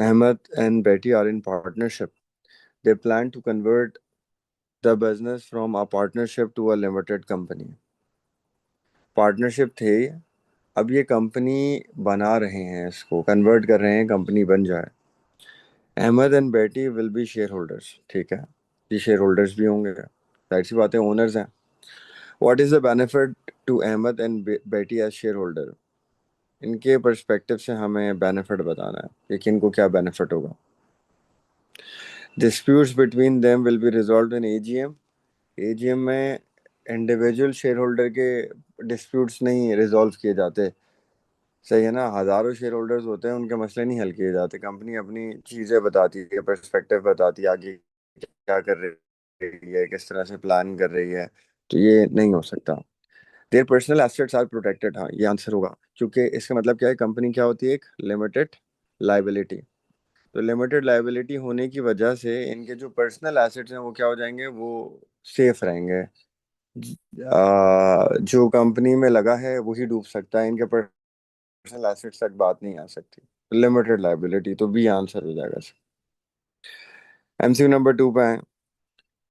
Ahmed and Betty are in partnership. They plan to convert the business from a partnership to a limited company. Partnership थे, अब ये company बना रहे हैं, इसको कन्वर्ट कर रहे हैं, कंपनी बन जाए. अहमद एंड बेटी विल बी शेयर होल्डर्स. ठीक है, ये शेयर होल्डर्स भी होंगे, जाहिर सी बात है, ओनर्स हैं. What is the benefit to Ahmad and Betty as share holder? इनके पर्सपेक्टिव से हमें बेनिफिट बताना है कि किनको क्या बेनिफिट होगा. Disputes between them will be resolve in AGM. AGM में इंडिविजुअल शेयर होल्डर के डिस्प्यूट्स नहीं रिजॉल्व किए जाते. सही है ना, हजारों शेयर होल्डर्स होते हैं, उनके मसले नहीं हल किए जाते. कंपनी अपनी चीजें बताती है, पर्सपेक्टिव बताती है, आगे क्या कर रही है, किस तरह से प्लान कर रही है. तो ये नहीं हो सकता. Their personal assets are protected. हाँ, ये आंसर होगा, क्योंकि इसका मतलब क्या है, कंपनी क्या होती है, एक लिमिटेड लाइबिलिटी. तो लिमिटेड लाइबिलिटी होने की वजह से इनके जो पर्सनल एसेट्स हैं वो क्या हो जाएंगे, वो सेफ रहेंगे. जो कंपनी में लगा है वही डूब सकता है, इनके पर्सनल एसेट्स तक बात नहीं आ सकती. लिमिटेड लाइबिलिटी, तो बी आंसर हो जाएगा. एमसीक्यू नंबर 2 पे है.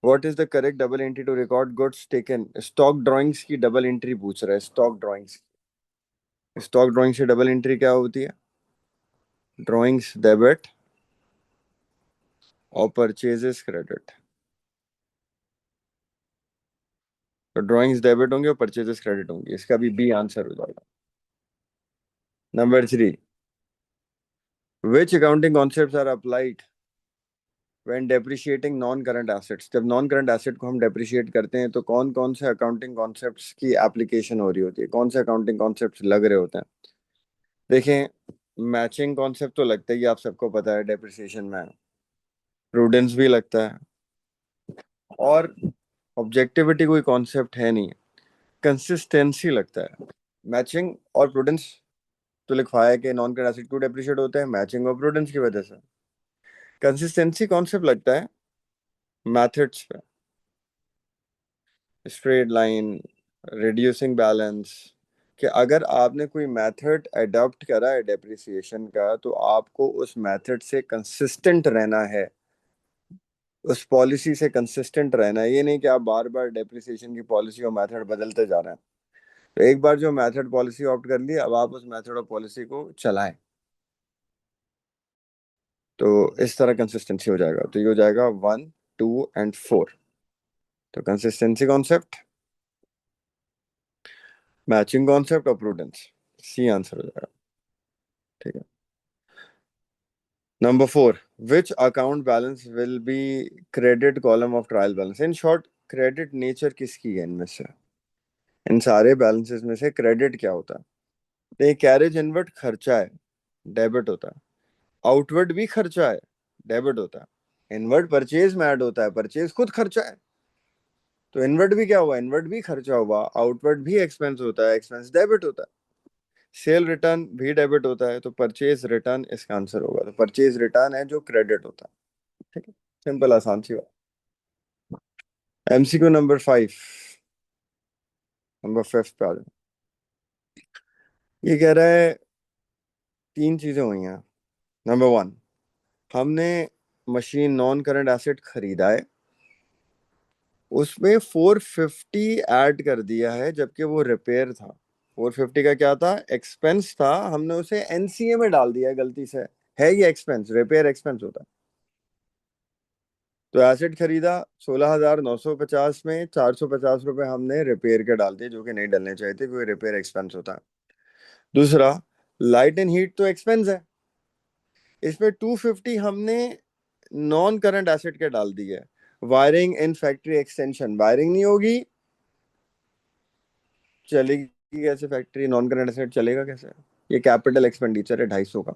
What is the correct double entry to record goods taken? Stock drawings की डबल एंट्री पूछ रहा है. स्टॉक ड्राइंग्स, स्टॉक ड्राइंग से डबल एंट्री क्या होती है? ड्राइंग्स डेबिट और परचेजेस क्रेडिट. तो ड्राइंग्स डेबिट होंगे और परचेजेस क्रेडिट होंगे, इसका भी बी आंसर हो जाएगा. Number 3, which accounting concepts are applied when depreciating non current assets? जब नॉन करंट एसेट को हम डेप्रिशिएट करते हैं तो कौन कौन से अकाउंटिंग कॉन्सेप्ट्स की एप्लीकेशन हो रही होती है, कौन से अकाउंटिंग कॉन्सेप्ट्स लग रहे होते हैं? देखें, मैचिंग कॉन्सेप्ट तो लगता ही है, आप सबको पता है, डेप्रिसिएशन में. प्रूडेंस भी लगता है, और ऑब्जेक्टिविटी कोई कॉन्सेप्ट है नहीं. कंसिस्टेंसी लगता है. मैचिंग और प्रूडेंस तो लिखवाया है कि नॉन करंट एसेट क्यों डेप्रिशिएट होते हैं, मैचिंग और प्रूडेंस की वजह से. कंसिस्टेंसी कॉन्सेप्ट लगता है मैथड्स पे, स्ट्रेट लाइन, रिड्यूसिंग बैलेंस. कि अगर आपने कोई मेथड अडॉप्ट करा है डेप्रिसिएशन का, तो आपको उस मेथड से कंसिस्टेंट रहना है, उस पॉलिसी से कंसिस्टेंट रहना है. ये नहीं कि आप बार बार डेप्रिसिएशन की पॉलिसी और मेथड बदलते जा रहे हैं. तो एक बार जो मेथड पॉलिसी ऑप्ट कर ली, अब आप उस मेथड और पॉलिसी को चलाएं. तो इस तरह कंसिस्टेंसी हो जाएगा. तो ये हो जाएगा 1, 2 एंड 4. तो कंसिस्टेंसी कॉन्सेप्ट, मैचिंग कॉन्सेप्ट और प्रूडेंस, सी आंसर हो जाएगा. ठीक है. Number 4, which account balance will be credit column of trial balance? In short, credit nature किसकी है इनमें से, इन सारे बैलेंसेस में से क्रेडिट क्या होता है? तो ये कैरेज इनवर्ट खर्चा है, डेबिट होता है. आउटवर्ड भी खर्चा है, डेबिट होता है. इनवर्ट परचेज में ऐड होता है, परचेज खुद खर्चा है. तो इनवर्ट भी क्या हुआ, इनवर्ट भी खर्चा हुआ. आउटवर्ड भी एक्सपेंस होता है, एक्सपेंस डेबिट होता है. सेल रिटर्न भी डेबिट होता है, तो परचेज रिटर्न इसका आंसर होगा. तो परचेज रिटर्न है जो क्रेडिट होता है. ठीक है, सिंपल आसान सी बात. एमसीक्यू नंबर 5, नंबर 5 पे आ जाओ. ये कह रहा है, तीन चीजें हुई हैं. नंबर 1, हमने मशीन नॉन करंट एसेट खरीदा है, उसमें 450 ऐड कर दिया है, जबकि वो रिपेयर था. 450 का क्या था, एक्सपेंस था, हमने उसे एनसीए में डाल दिया गलती से. है ये एक्सपेंस, रिपेयर एक्सपेंस होता है. तो एसेट खरीदा 16,950 में, 450 रुपये हमने रिपेयर के डाल दिए, जो कि नहीं डालने चाहिए थे, क्योंकि रिपेयर एक्सपेंस होता है. दूसरा, लाइट एंड हीट तो एक्सपेंस है, इसमें 250 हमने नॉन करंट एसेट के डाल दी है. Wiring in factory extension, wiring नहीं होगी, चलेगी कैसे फैक्ट्री, नॉन करंट एसेट चलेगा कैसे? ये कैपिटल एक्सपेंडिचर है 250 का.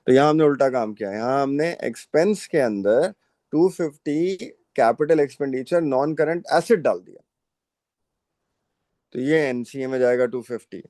तो यहाँ हमने उल्टा काम किया, यहाँ हमने एक्सपेंस के अंदर 250 capital expenditure non current asset डाल दिया. तो ये एनसीए में जाएगा 250,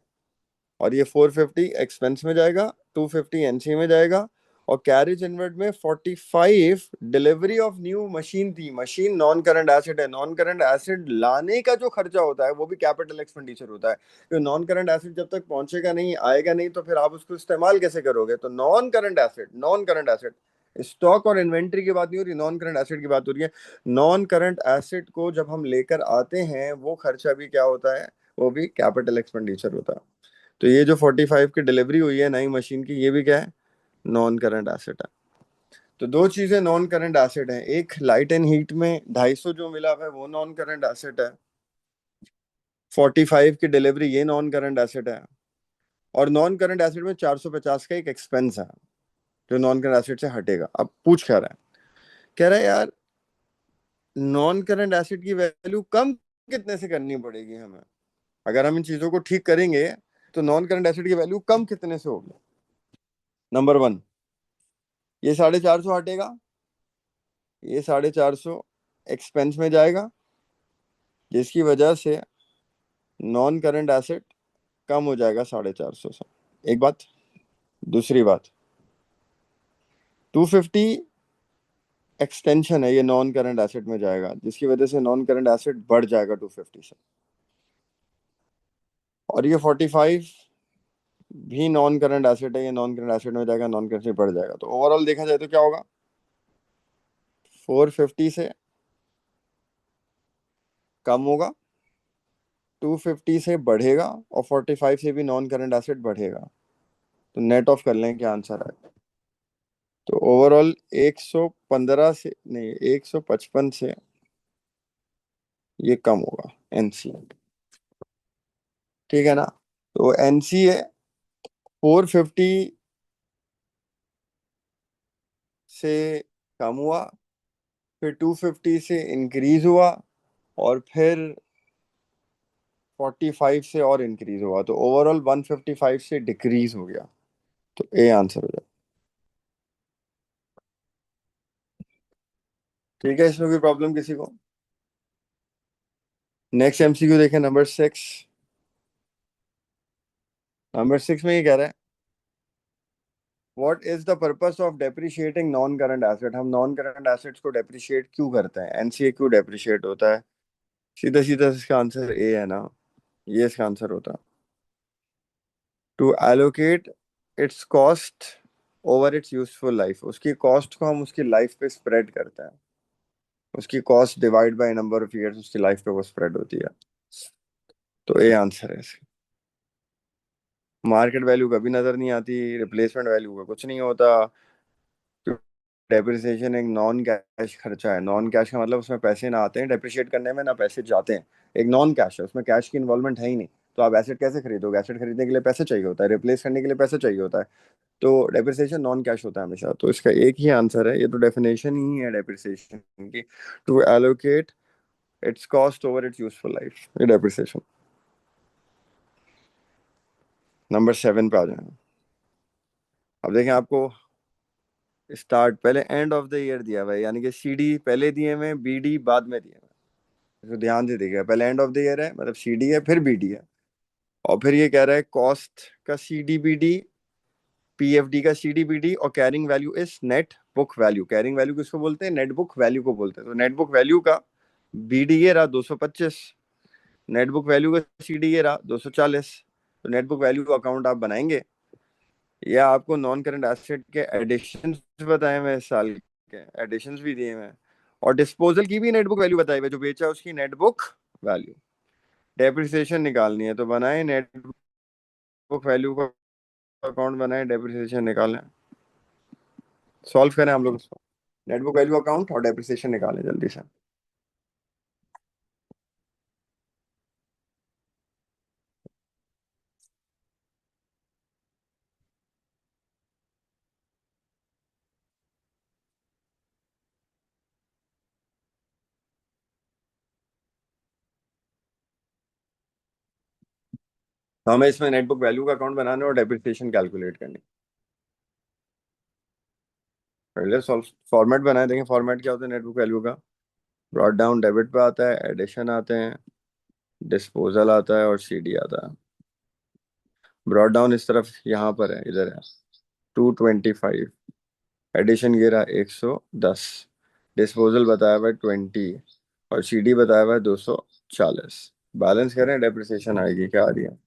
और ये 450 एक्सपेंस में जाएगा, 250 एनसीए में जाएगा, और कैरेज इनवर्ट में 45 डिलीवरी ऑफ न्यू मशीन थी। मशीन नॉन करंट एसेट है। नॉन करंट एसेट लाने का जो खर्चा होता है वो भी कैपिटल एक्सपेंडिचर होता है, तो नॉन करंट एसेट जब तक पहुंचेगा नहीं, आएगा नहीं, तो फिर आप उसको इस्तेमाल कैसे करोगे? तो non current asset, non current asset, stock और इन्वेंट्री की बात नहीं हो रही, नॉन करंट एसेट की बात हो रही है। नॉन करंट एसेट को जब हम लेकर आते हैं, वो खर्चा भी क्या होता है? वो भी कैपिटल एक्सपेंडिचर होता है। तो ये जो 45 की डिलीवरी हुई है नई मशीन की, ये भी क्या है? नॉन करंट एसेट है। तो दो चीजें नॉन करंट एसेट हैं, एक लाइट एंड हीट में 250 जो मिला है वो नॉन करंट एसेट है, 45 की डिलीवरी ये नॉन करंट एसेट है, और नॉन करंट एसेट में 450 का एक एक्सपेंस है जो नॉन करंट एसेट से हटेगा। अब पूछ क्या रहा है? कह रहा है यार, नॉन करंट एसेट की वैल्यू कम कितने से करनी पड़ेगी हमें? अगर हम इन चीजों को ठीक करेंगे तो नॉन करंट एसेट की वैल्यू कम कितने से होगी? नंबर वन, ये 450 हटेगा, ये 450 एक्सपेंस में जाएगा, जिसकी वजह से नॉन करंट एसेट कम हो जाएगा 450 से। एक बात। दूसरी बात, 250 एक्सटेंशन है, ये नॉन करंट एसेट में जाएगा, जिसकी वजह से नॉन करंट एसेट बढ़ जाएगा 250 से। और ये 45 भी नॉन करंट एसेट है, ये नॉन करंट एसेट में जाएगा, नॉन करंट से बढ़ जाएगा। तो ओवरऑल देखा जाए तो क्या होगा? 450 से कम होगा, 250 से बढ़ेगा, और 45 से भी नॉन करंट एसेट बढ़ेगा। तो नेट ऑफ कर लें क्या आंसर आएगा? तो ओवरऑल 115 से नहीं, 155 से ये कम होगा एनसी। ठीक है ना? तो एनसी है 450 से कम हुआ, फिर 250 से इंक्रीज हुआ, और फिर 45 से और इंक्रीज हुआ, तो ओवरऑल 155 से डिक्रीज हो गया। तो ए आंसर हो जाए। ठीक है, इसमें कोई प्रॉब्लम किसी को? नेक्स्ट एमसीक्यू देखें, नंबर 6। नंबर 6 में ये कह रहा है, what is the purpose of depreciating non current asset? हम नॉन करंट एसेट्स को डेप्रिशिएट क्यों करते हैं? एनसीए क्यों डेप्रिशिएट होता है? सीधा सीधा इसका आंसर ए है ना, ये इसका आंसर होता है। To allocate its cost over its useful life, उसकी कॉस्ट को हम उसकी लाइफ पे स्प्रेड करते हैं। उसकी cost divide by number of years उसकी लाइफ पे वो स्प्रेड होती है। तो ए आंसर है इसका। मार्केट वैल्यू कभी नजर नहीं आती, रिप्लेसमेंट वैल्यू का कुछ नहीं होता। डेप्रिसिएशन एक नॉन कैश खर्चा है। नॉन कैश का मतलब उसमें पैसे ना आते हैं डेप्रिशिएट करने में, ना पैसे जाते हैं। एक नॉन कैश है, उसमें कैश की इन्वॉल्वमेंट है ही नहीं। तो आप एसेट कैसे खरीदोगे? एसेट खरीदने के लिए पैसे चाहिए होता है, रिप्लेस करने के लिए पैसे चाहिए होता है। तो डेप्रिसिएशन नॉन कैश होता है हमेशा। तो इसका एक ही आंसर है, ये तो डेफिनेशन ही है डेप्रिसिएशन की, to allocate its cost over its useful life, ये डेप्रिसिएशन। नंबर 7 पे आ जाए। अब देखें, आपको स्टार्ट पहले एंड ऑफ द ईयर दिया हुआ है, यानी कि सीडी पहले दिए हुए, बीडी बाद में दिए हुए। इसको ध्यान से देखिए, पहले एंड ऑफ द ईयर है, मतलब सीडी है, फिर बीडी है, और फिर ये कह रहा है कॉस्ट का सीडी बीडी, पीएफडी का सीडी बीडी, और carrying value is net book value. Carrying value किसको बोलते हैं? नेट बुक वैल्यू को बोलते हैं। तो नेट बुक वैल्यू का बीडी ये रहा 225, नेट बुक वैल्यू का सीडी ये रहा 240। तो नेट बुक वैल्यू अकाउंट आप बनाएंगे, या आपको नॉन करंट एसेट के एडिशंस बताए हुए इस साल के, एडिशंस भी दिए हुए हैं, और डिस्पोजल की भी नेट बुक वैल्यू बताई हुई है, जो बेचा उसकी नेट बुक वैल्यू। डेप्रिसिएशन निकालनी है तो बनाए नेट बुक वैल्यू का अकाउंट, बनाए डेप्रिसिएशन निकालें, सॉल्व करें हम लोग इसको। नेट बुक वैल्यू अकाउंट और डेप्रिसिएशन निकालें जल्दी से। तो हमें इसमें नेट बुक वैल्यू का अकाउंट बनाना है और डेप्रिसिएशन कैलकुलेट करनी है। पहले सॉल्व फॉर्मेट बनाए, देखें फॉर्मेट क्या होता है नेट बुक वैल्यू का। ब्रॉट डाउन डेबिट पे आता है, एडिशन आते हैं, डिस्पोजल आता है, और सीडी आता है। ब्रॉट डाउन इस तरफ यहाँ पर है, इधर है 225, एडिशन गिरा 110, डिस्पोजल बताया हुआ 20 और सीडी बताया हुआ 240। बैलेंस करें, डेप्रिसिएशन आएगी, क्या आ रही है?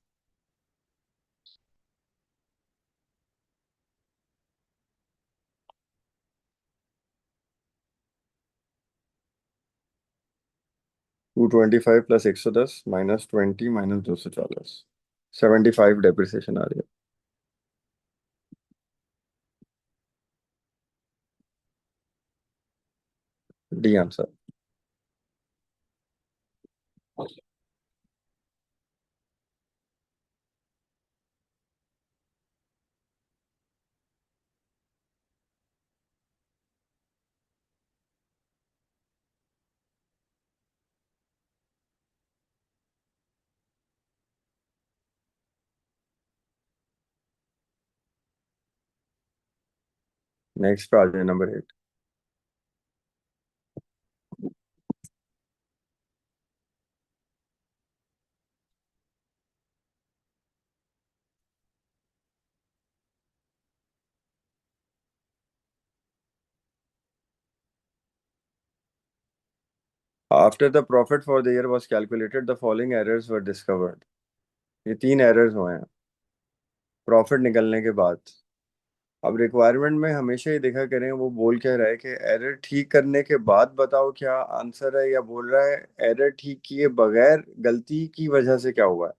225 प्लस 110 माइनस 20 माइनस 240, 75 डेप्रिसिएशन आ रही है, डी आंसर। नेक्स्ट पे आ जाए, number 8। After the profit for the year was calculated the following errors were discovered. ये 3 एरर्स हुए हैं प्रॉफिट निकलने के बाद। अब रिक्वायरमेंट में हमेशा ही देखा करें, वो बोल क्या रहा है कि एरर ठीक करने के बाद बताओ क्या आंसर है, या बोल रहा है एरर ठीक किए बगैर गलती की वजह से क्या हुआ है।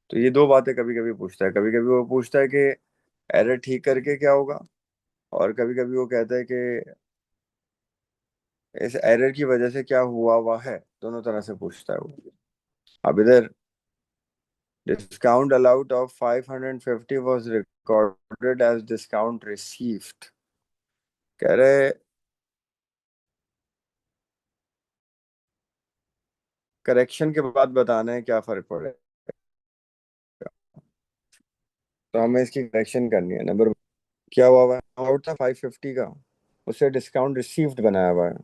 तो ये दो बातें कभी कभी पूछता है। कभी कभी वो पूछता है कि एरर ठीक करके क्या होगा, और कभी कभी वो कहता है कि इस एरर की वजह से क्या हुआ हुआ है। दोनों तरह से पूछता है वो। अब इधर discount allowed of 550 was recorded as discount received। कह रहे करेक्शन के बाद बताना है क्या फर्क पड़ेगा। तो हमें इसकी करेक्शन करनी है। नंबर क्या हुआ है, आउट था 550 का, उसे डिस्काउंट रिसीव्ड बनाया हुआ है।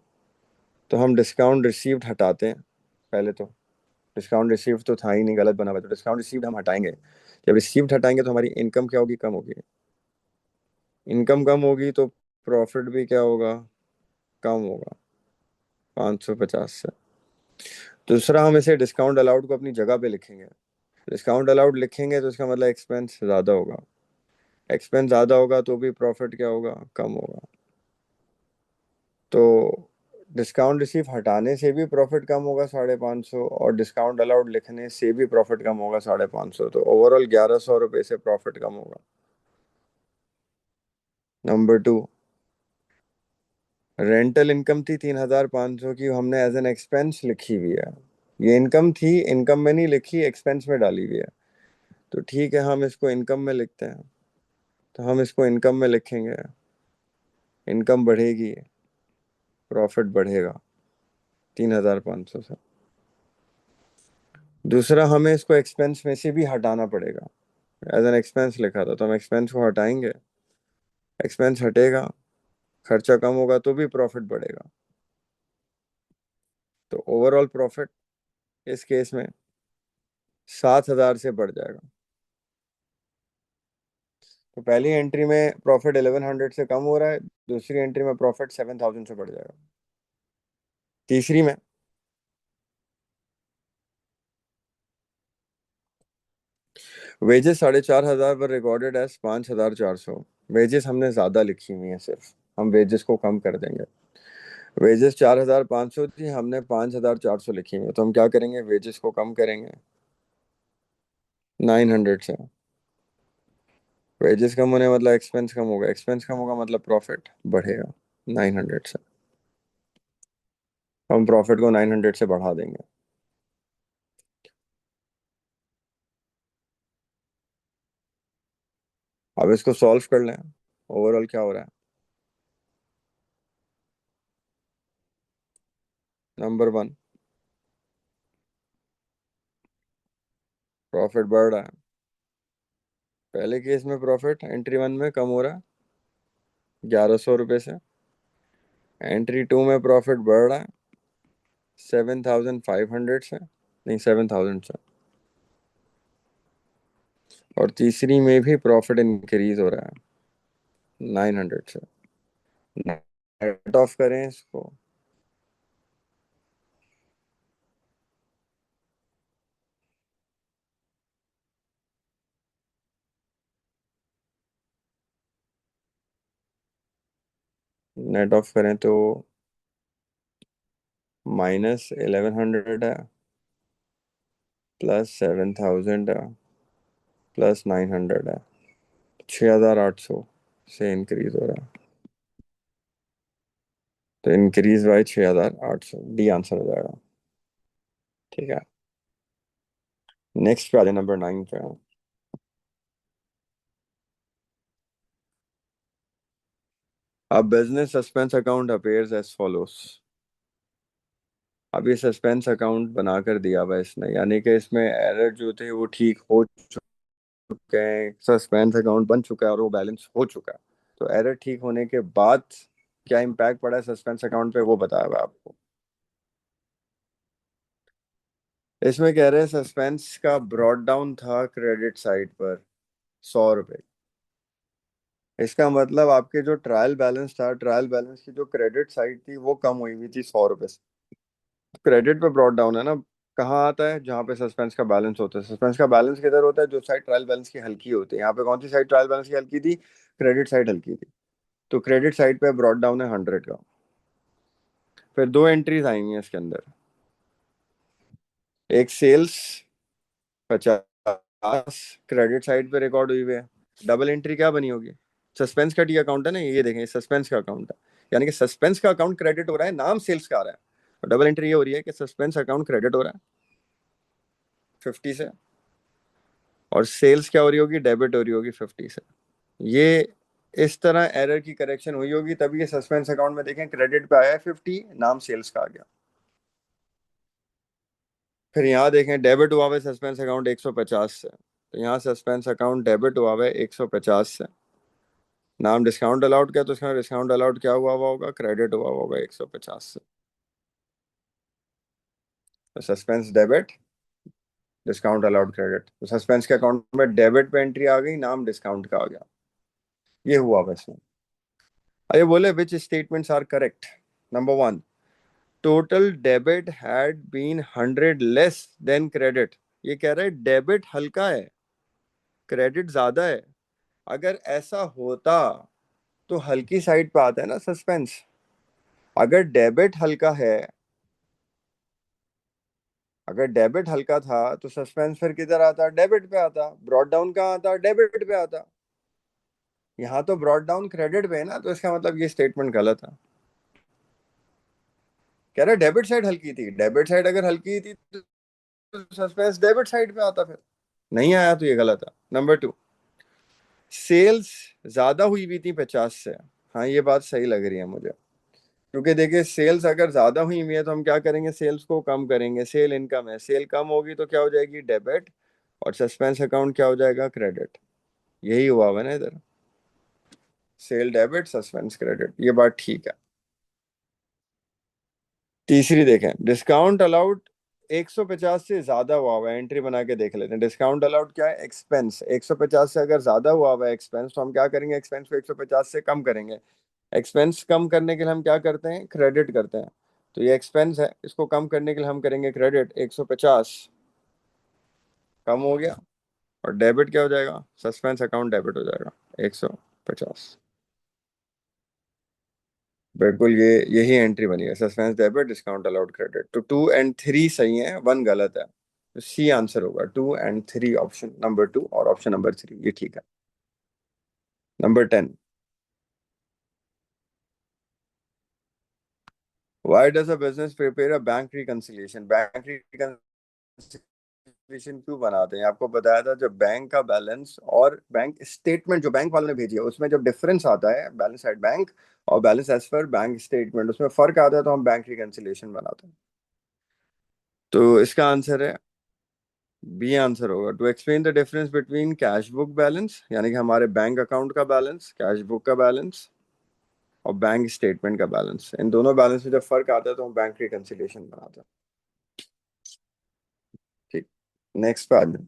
तो हम डिस्काउंट रिसीव्ड हटाते हैं पहले तो। डिस्काउंट रिसीव्ड तो था ही नहीं, गलत बना हुआ है, तो डिस्काउंट रिसीव्ड हम हटाएंगे। जब रिसीव्ड हटाएंगे तो हमारी इनकम क्या होगी, कम होगी। इनकम कम होगी तो प्रॉफिट भी क्या होगा, कम होगा 550 से। दूसरा, हम इसे डिस्काउंट अलाउड को अपनी जगह पे लिखेंगे। डिस्काउंट अलाउड लिखेंगे तो इसका मतलब एक्सपेंस ज़्यादा होगा। एक्सपेंस ज़्यादा होगा तो भी प्रॉफिट क्या होगा, कम होगा। तो डिस्काउंट रिसीव हटाने से भी प्रॉफिट कम होगा 550, और डिस्काउंट अलाउड लिखने से भी प्रॉफिट कम होगा 550। तो ओवरऑल 1100 रुपये से प्रॉफिट कम होगा। नंबर 2, रेंटल इनकम थी 3500 की, हमने एज एन एक्सपेंस लिखी हुई है। ये इनकम थी, इनकम में नहीं लिखी, एक्सपेंस में डाली हुई है। तो ठीक है, हम इसको इनकम में लिखते हैं। तो हम इसको इनकम में लिखेंगे। इनकम बढ़ेगी, प्रॉफिट बढ़ेगा 3500 से। दूसरा, हमें इसको एक्सपेंस में से भी हटाना पड़ेगा। एज एन एक्सपेंस लिखा था तो हम एक्सपेंस को हटाएंगे। एक्सपेंस हटेगा, खर्चा कम होगा तो भी प्रॉफिट बढ़ेगा। तो ओवरऑल प्रॉफिट इस केस में 7000 से बढ़ जाएगा। तो पहली एंट्री में प्रॉफिट 1100 से कम हो रहा है, दूसरी एंट्री में प्रॉफिट 7000 से बढ़ जाएगा। तीसरी में वेजेस 4500 पर रिकॉर्डेड एज 5400। वेजेस हमने ज्यादा लिखी हुई है, सिर्फ हम वेजेस को कम कर देंगे। वेजेस 4500 थी, हमने 5400 लिखी हुई है, तो हम क्या करेंगे, वेजेस को कम करेंगे 900 से। वेजेस कम होने मतलब एक्सपेंस कम होगा, एक्सपेंस कम होगा मतलब प्रॉफिट बढ़ेगा 900 से। हम प्रॉफिट को 900 से बढ़ा देंगे। अब इसको सॉल्व कर लें, ओवरऑल क्या हो रहा है। नंबर 1, प्रॉफिट बढ़ रहा है। पहले केस में प्रॉफिट एंट्री 1 में कम हो रहा है 1100 रुपये से। एंट्री 2 में प्रॉफिट बढ़ रहा है 7500 से, नहीं 7000 से। और तीसरी में भी प्रॉफिट इंक्रीज हो रहा है 900 से। नेट ऑफ करें इसको। नेट ऑफ करें तो -1100 है, +7000 है, +900 है। 6800 से इंक्रीज हो रहा है। तो इंक्रीज बाय 6800, डी आंसर हो जाएगा। ठीक है। नेक्स्ट पे आ जाए, नंबर 9 पे। अब business suspense account appears as follows. अब ये सस्पेंस अकाउंट बनाकर दिया हुआ है इसने, यानी कि इसमें एरर जो थे वो ठीक हो चुके हैं, सस्पेंस अकाउंट बन चुका है और वो बैलेंस हो चुका है। तो एरर ठीक होने के बाद क्या इम्पैक्ट पड़ा है सस्पेंस अकाउंट पे, वो बताया हुआ है आपको। इसमें कह रहे हैं सस्पेंस का ब्रॉड डाउन था क्रेडिट साइड पर 100 रुपए। इसका मतलब आपके जो ट्रायल बैलेंस था, ट्रायल बैलेंस की जो क्रेडिट साइड थी वो कम हुई हुई थी 100 रुपए से। क्रेडिट पे ब्रॉड डाउन है ना, कहाँ आता है, जहाँ पे सस्पेंस का बैलेंस होता है। सस्पेंस का बैलेंस किधर होता है, जो साइड ट्रायल बैलेंस की हल्की होती है। यहाँ पे कौन सी साइड ट्रायल बैलेंस की हल्की थी, क्रेडिट साइड हल्की थी। तो क्रेडिट साइड पे ब्रॉड डाउन है 100 का। फिर दो एंट्रीज आई हुई हैं इसके अंदर। एक सेल्स 50 क्रेडिट साइड पे रिकॉर्ड हुई हुई है। डबल एंट्री क्या बनी होगी, सस्पेंस का टी अकाउंट है ना, ये देखें सस्पेंस का अकाउंट है, यानी कि सस्पेंस का अकाउंट क्रेडिट हो रहा है, नाम सेल्स का आ रहा है। और डबल एंट्री ये हो रही है कि सस्पेंस अकाउंट क्रेडिट हो रहा है 50 से, और सेल्स क्या हो रही होगी, डेबिट हो रही होगी 50 से। ये इस तरह एरर की करेक्शन हुई होगी, तभी ये सस्पेंस अकाउंट में देखें क्रेडिट पे आया है 50, नाम सेल्स का आ गया। फिर यहाँ देखें डेबिट हुआ हुआ है सस्पेंस अकाउंट 150 से, तो यहाँ सस्पेंस अकाउंट डेबिट हुआ हुआ है 150 से। नाम डिस्काउंट अलाउड क्या, तो इसका डिस्काउंट अलाउड क्या हुआ हुआ होगा, क्रेडिट हुआ हुआ होगा 150 से। तो suspense debit, discount allowed credit, तो सस्पेंस के अकाउंट में डेबिट पे एंट्री आ गई, नाम डिस्काउंट का आ गया। ये हुआ बस में। अरे बोले which statements are correct. Number 1, total debit had been 100 less than credit. ये कह रहा है डेबिट हल्का है, क्रेडिट ज्यादा है। अगर ऐसा होता तो हल्की साइड पे आता है ना सस्पेंस। अगर डेबिट हल्का है, अगर डेबिट हल्का था तो सस्पेंस फिर किधर आता, डेबिट पे आता। ब्रॉड डाउन कहाँ आता, डेबिट पे आता। यहाँ तो ब्रॉड डाउन क्रेडिट पे है ना, तो इसका मतलब ये स्टेटमेंट गलत है। कह रहा है डेबिट साइड हल्की थी, डेबिट साइड अगर हल्की थी तो सस्पेंस डेबिट साइड पे आता, फिर नहीं आया, तो ये गलत है। नंबर 2, सेल्स ज्यादा हुई हुई थी 50 से। हाँ ये बात सही लग रही है मुझे, क्योंकि देखिए सेल्स अगर ज्यादा हुई हुई है तो हम क्या करेंगे, सेल्स को कम करेंगे। सेल इनकम है, सेल कम होगी तो क्या हो जाएगी, डेबिट। और सस्पेंस अकाउंट क्या हो जाएगा, क्रेडिट। यही हुआ हुआ है ना इधर, सेल डेबिट सस्पेंस क्रेडिट, ये बात ठीक है। तीसरी देखें, डिस्काउंट अलाउड 150 से ज्यादा हुआ हुआ है, एंट्री बना के देख लेते हैं। डिस्काउंट अलाउड क्या है, एक्सपेंस। 150 से अगर ज्यादा हुआ हुआ है एक्सपेंस, तो हम क्या करेंगे, एक्सपेंस को 150 से कम करेंगे। एक्सपेंस कम करने के लिए हम क्या करते हैं, क्रेडिट करते हैं। तो ये एक्सपेंस है, इसको कम करने के लिए हम करेंगे क्रेडिट। 150 कम हो गया, और डेबिट क्या हो जाएगा, सस्पेंस अकाउंट डेबिट हो जाएगा 150। बिल्कुल, ये यही एंट्री बनी है, suspense debit discount allowed credit. तो 2 और 3 सही है, 1 गलत है। तो सी आंसर होगा, 2 और 3, ऑप्शन नंबर 2 और ऑप्शन नंबर 3, ये ठीक है। Number 10, why does a business prepare a bank reconciliation. Bank reconciliation क्यों बनाते हैं, आपको बताया था, जब बैंक का बैलेंस और बैंक स्टेटमेंट जो बैंक वालों ने भेजी है उसमें जब डिफरेंस आता है, बैलेंस एट बैंक और balance as per bank statement, उसमें फर्क आता है, तो हम बैंक रिकंसिलिएशन बनाते हैं। तो इसका आंसर है बी आंसर होगा, to explain the difference between cash book balance, यानी कि हमारे बैंक अकाउंट का बैलेंस, कैश बुक का बैलेंस, और बैंक स्टेटमेंट का बैलेंस। इन दोनों बैलेंस में जब फर्क आता है तो हम बैंक रिकंसिलिएशन बनाते हैं। ठीक, नेक्स्ट पे आ जाए।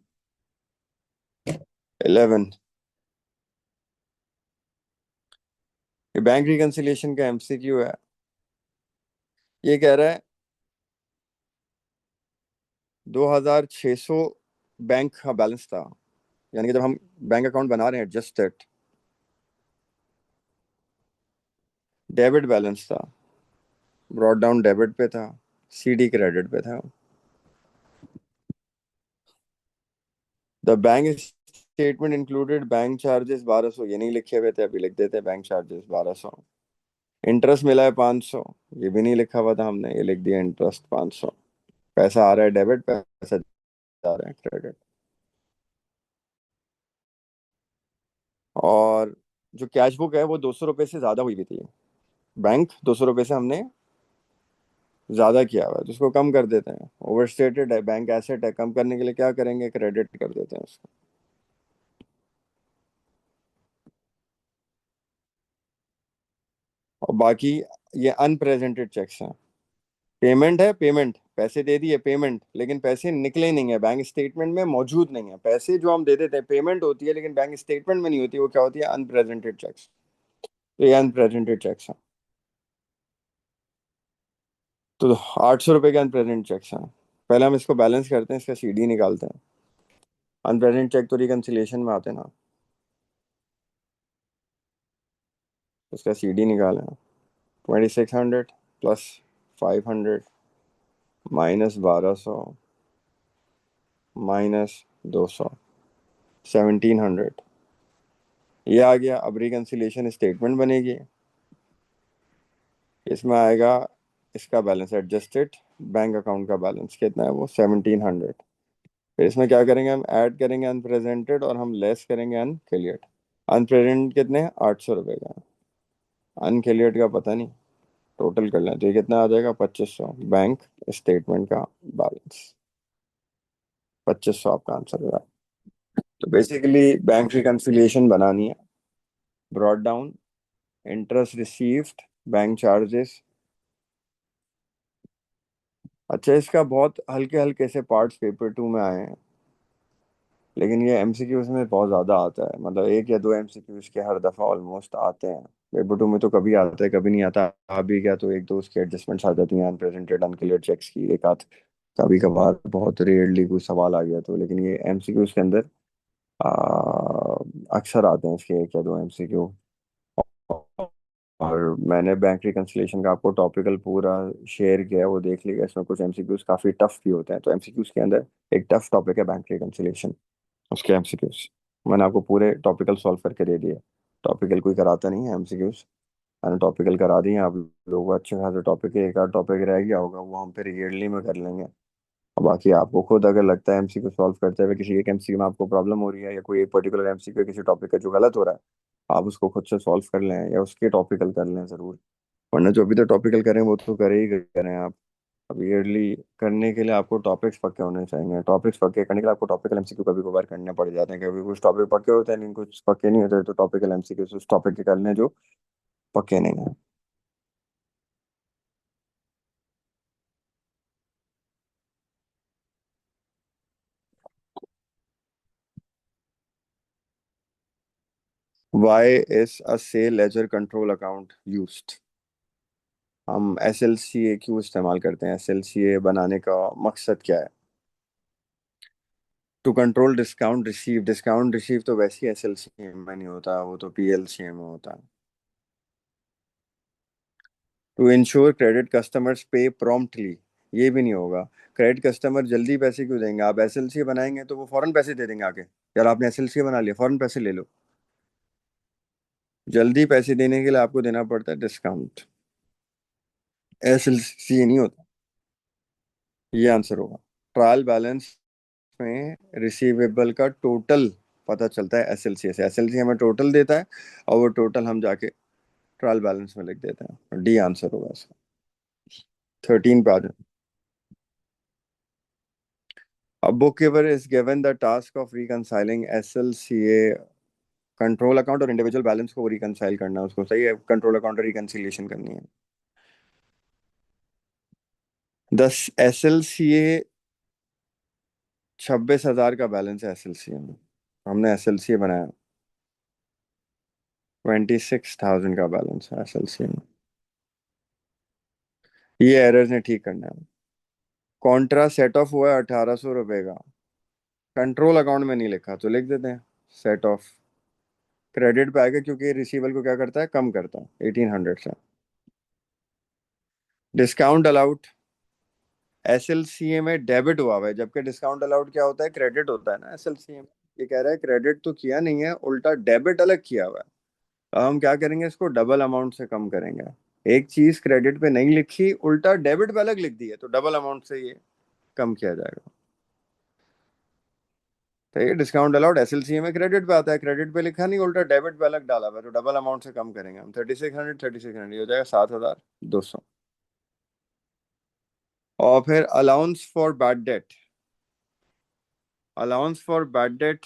11, ये बैंक रिकंसिलिएशन का एमसीक्यू है। ये कह रहा है 2600 बैंक का बैलेंस था, यानी कि जब हम बैंक अकाउंट बना रहे हैं जस्ट दैट, डेबिट बैलेंस था, ब्रॉट डाउन डेबिट पे था, सीडी क्रेडिट पे था। The bank statement included bank charges 1200, ये नहीं लिखे हुए थे, अभी लिख देते बैंक चार्जेस 1200। इंटरेस्ट मिला है 500, ये भी नहीं लिखा हुआ था हमने, ये लिख दिया इंटरेस्ट 500। पैसा आ रहा है डेबिट, पैसा जा रहा है क्रेडिट। और जो कैश बुक है वो 200 रुपये से ज्यादा हुई हुई थी। बैंक 200 रुपये से हमने ज्यादा किया हुआ है, तो उसको कम कर देते हैं। ओवर स्टेटेड है, बैंक एसेट है, कम करने के लिए क्या करेंगे, क्रेडिट कर देते हैं उसको। और बाकी ये अनप्रेजेंटेड चेक्स हैं। पेमेंट है, पेमेंट पैसे दे दिए, पेमेंट, लेकिन पैसे निकले नहीं है, बैंक स्टेटमेंट में मौजूद नहीं है। पैसे जो हम दे देते हैं पेमेंट होती है, लेकिन बैंक स्टेटमेंट में नहीं होती, वो क्या होती है, अनप्रेजेंटेड चेक्स। तो ये अनप्रेजेंटेड चेक्स हैं। तो 800 रुपये के अनप्रेजेंट चेक्स हैं। पहले हम इसको बैलेंस करते हैं, इसका सीडी निकालते हैं। अनप्रेजेंट चेक तो रिकंसिलिएशन में आते हैं ना, तो इसका सीडी निकालें। 2600 प्लस 500 माइनस 1200 माइनस 200, 1700। ये आ गया। अब रिकंसिलिएशन स्टेटमेंट बनेगी, इसमें आएगा इसका बैलेंस एडजस्टेड, बैंक अकाउंट का बैलेंस कितना है, वो 1700। फिर इसमें क्या करेंगे, हम ऐड करेंगे अनप्रेजेंटेड और हम लेस करेंगे अनक्लियर्ड। अनप्रेजेंट कितने, 800 रुपये का। अनक्लियर्ड का पता नहीं, टोटल कर लें तो ये कितना आ जाएगा, 2500। बैंक स्टेटमेंट का बैलेंस 2500 आपका आंसर होगा। तो बेसिकली बैंक रिकंसिलिएशन बनानी है। Brought down, interest received, bank charges. अच्छा, इसका बहुत हल्के हल्के से पार्ट्स पेपर 2 में आए हैं, लेकिन ये एमसीक्यूज में बहुत ज्यादा आता है, मतलब एक या दो एमसीक्यूज के हर दफा ऑलमोस्ट आते हैं। पेपर 2 में तो कभी आता है कभी नहीं आता। आ भी गया तो एक दो उसके एडजस्टमेंट्स आ जाती हैं, अनप्रेजेंटेड अनक्लियर चेक्स की एक आध, कभी कभार बहुत रेयरली कोई सवाल आ गया तो। लेकिन ये एमसीक्यूज के अंदर आ, अक्सर आते हैं इसके एक या दो एमसीक्यू। और मैंने बैंक रिकंसिलिएशन का आपको टॉपिकल पूरा शेयर किया है, वो देख लीजिए। इसमें कुछ एमसीक्यूज काफी टफ भी होते हैं, तो एमसीक्यूज के अंदर एक टफ टॉपिक है बैंक रिकंसिलिएशन, उसके एमसीक्यूज मैंने आपको पूरे टॉपिकल सॉल्व करके दे दिए। टॉपिकल कोई कराता नहीं है एमसीक्यूज, मैंने टॉपिकल करा दिए हैं आप लोगों को। अच्छे खासे टॉपिक है, एक आध टॉपिक रह गया होगा वो हम फिर ईयरली में कर लेंगे। और बाकी आपको खुद अगर लगता है एमसीक्यू सॉल्व करते हुए किसी एक एमसीक्यू में आपको प्रॉब्लम हो रही है, या कोई एक पर्टिकुलर एमसीक्यू किसी टॉपिक का जो गलत हो रहा है, आप उसको खुद से सॉल्व कर लें या उसके टॉपिकल कर लें जरूर। वरना जो भी तो टॉपिकल करें वो तो करे ही करें आप। अब ईयरली करने के लिए आपको टॉपिक्स पक्के होने चाहिए। टॉपिक्स पक्के करने के लिए आपको टॉपिकल एमसीक्यू कभी कभार करने पड़ जाते हैं, कभी कुछ टॉपिक पक्के होते हैं लेकिन कुछ पक्के नहीं होते, तो टॉपिकल एमसीक्यू उस टॉपिक के करने जो पक्के नहीं है। Why is a sale ledger control account used. हम एस एल सी ए क्यों इस्तेमाल करते हैं, एस एल सी ए बनाने का मकसद क्या है। To control discount receive, discount receive तो वैसे ही एस एल सी ए में नहीं होता, वो तो पी एल सी ए में होता है। टू इंश्योर क्रेडिट कस्टमर्स पे प्रॉम्प्टली, ये भी नहीं होगा। क्रेडिट कस्टमर जल्दी पैसे क्यों देंगे, आप एस एल सी बनाएंगे तो वो फौरन पैसे दे देंगे आके, यार आपने एस एल सी बना लिया फौरन पैसे ले लो। जल्दी पैसे देने के लिए आपको देना पड़ता है डिस्काउंट, एस एल सी नहीं होता। ये आंसर होगा। ट्रायल बैलेंस में रिसीवेबल का टोटल पता चलता है एसएलसी से, एसएलसी हमें टोटल देता है और वो टोटल हम जाके ट्रायल बैलेंस में लिख देते हैं। डी आंसर होगा इसका। 13 पे आ जाए। अब book keeper is given the task of reconciling SLCA control account और इंडिविजुअल बैलेंस को रिकंसाइल करना है उसको, सही है, कंट्रोल अकाउंट रिकंसिलिएशन करनी है। दस एसएलसीए 26,000 का बैलेंस है एसएलसीए में, हमने एसएलसीए बनाया। 26,000 का बैलेंस है एसएलसी में। ये एरर्स ने ठीक करना है। कॉन्ट्रा सेट ऑफ हुआ है 1,800 रुपये का। कंट्रोल अकाउंट में नहीं लिखा तो लिख देते हैं सेट ऑफ। क्रेडिट पे आएगा क्योंकि रिसीवल को क्या करता है, कम करता है 1,800 से। डिस्काउंट अलाउड एसएलसीए में डेबिट हुआ है, जबकि डिस्काउंट अलाउड क्या होता है, क्रेडिट होता है ना एसएलसीए में। ये कह रहा है क्रेडिट तो किया नहीं है, उल्टा डेबिट अलग किया हुआ है। अब हम क्या करेंगे, इसको डबल अमाउंट से कम करेंगे। एक चीज क्रेडिट पे नहीं लिखी, उल्टा डेबिट पे अलग लिख दी है, तो डबल अमाउंट से ये कम किया जाएगा। तो ये डिस्काउंट अलाउड एसएलसीए में क्रेडिट पे आता है, क्रेडिट पे लिखा नहीं, उल्टा डेबिट पे अलग डाला हुआ है, तो डबल अमाउंट से कम करेंगे हम। 3600 हो जाएगा 7,200। और फिर allowance for bad debt. Allowance for bad debt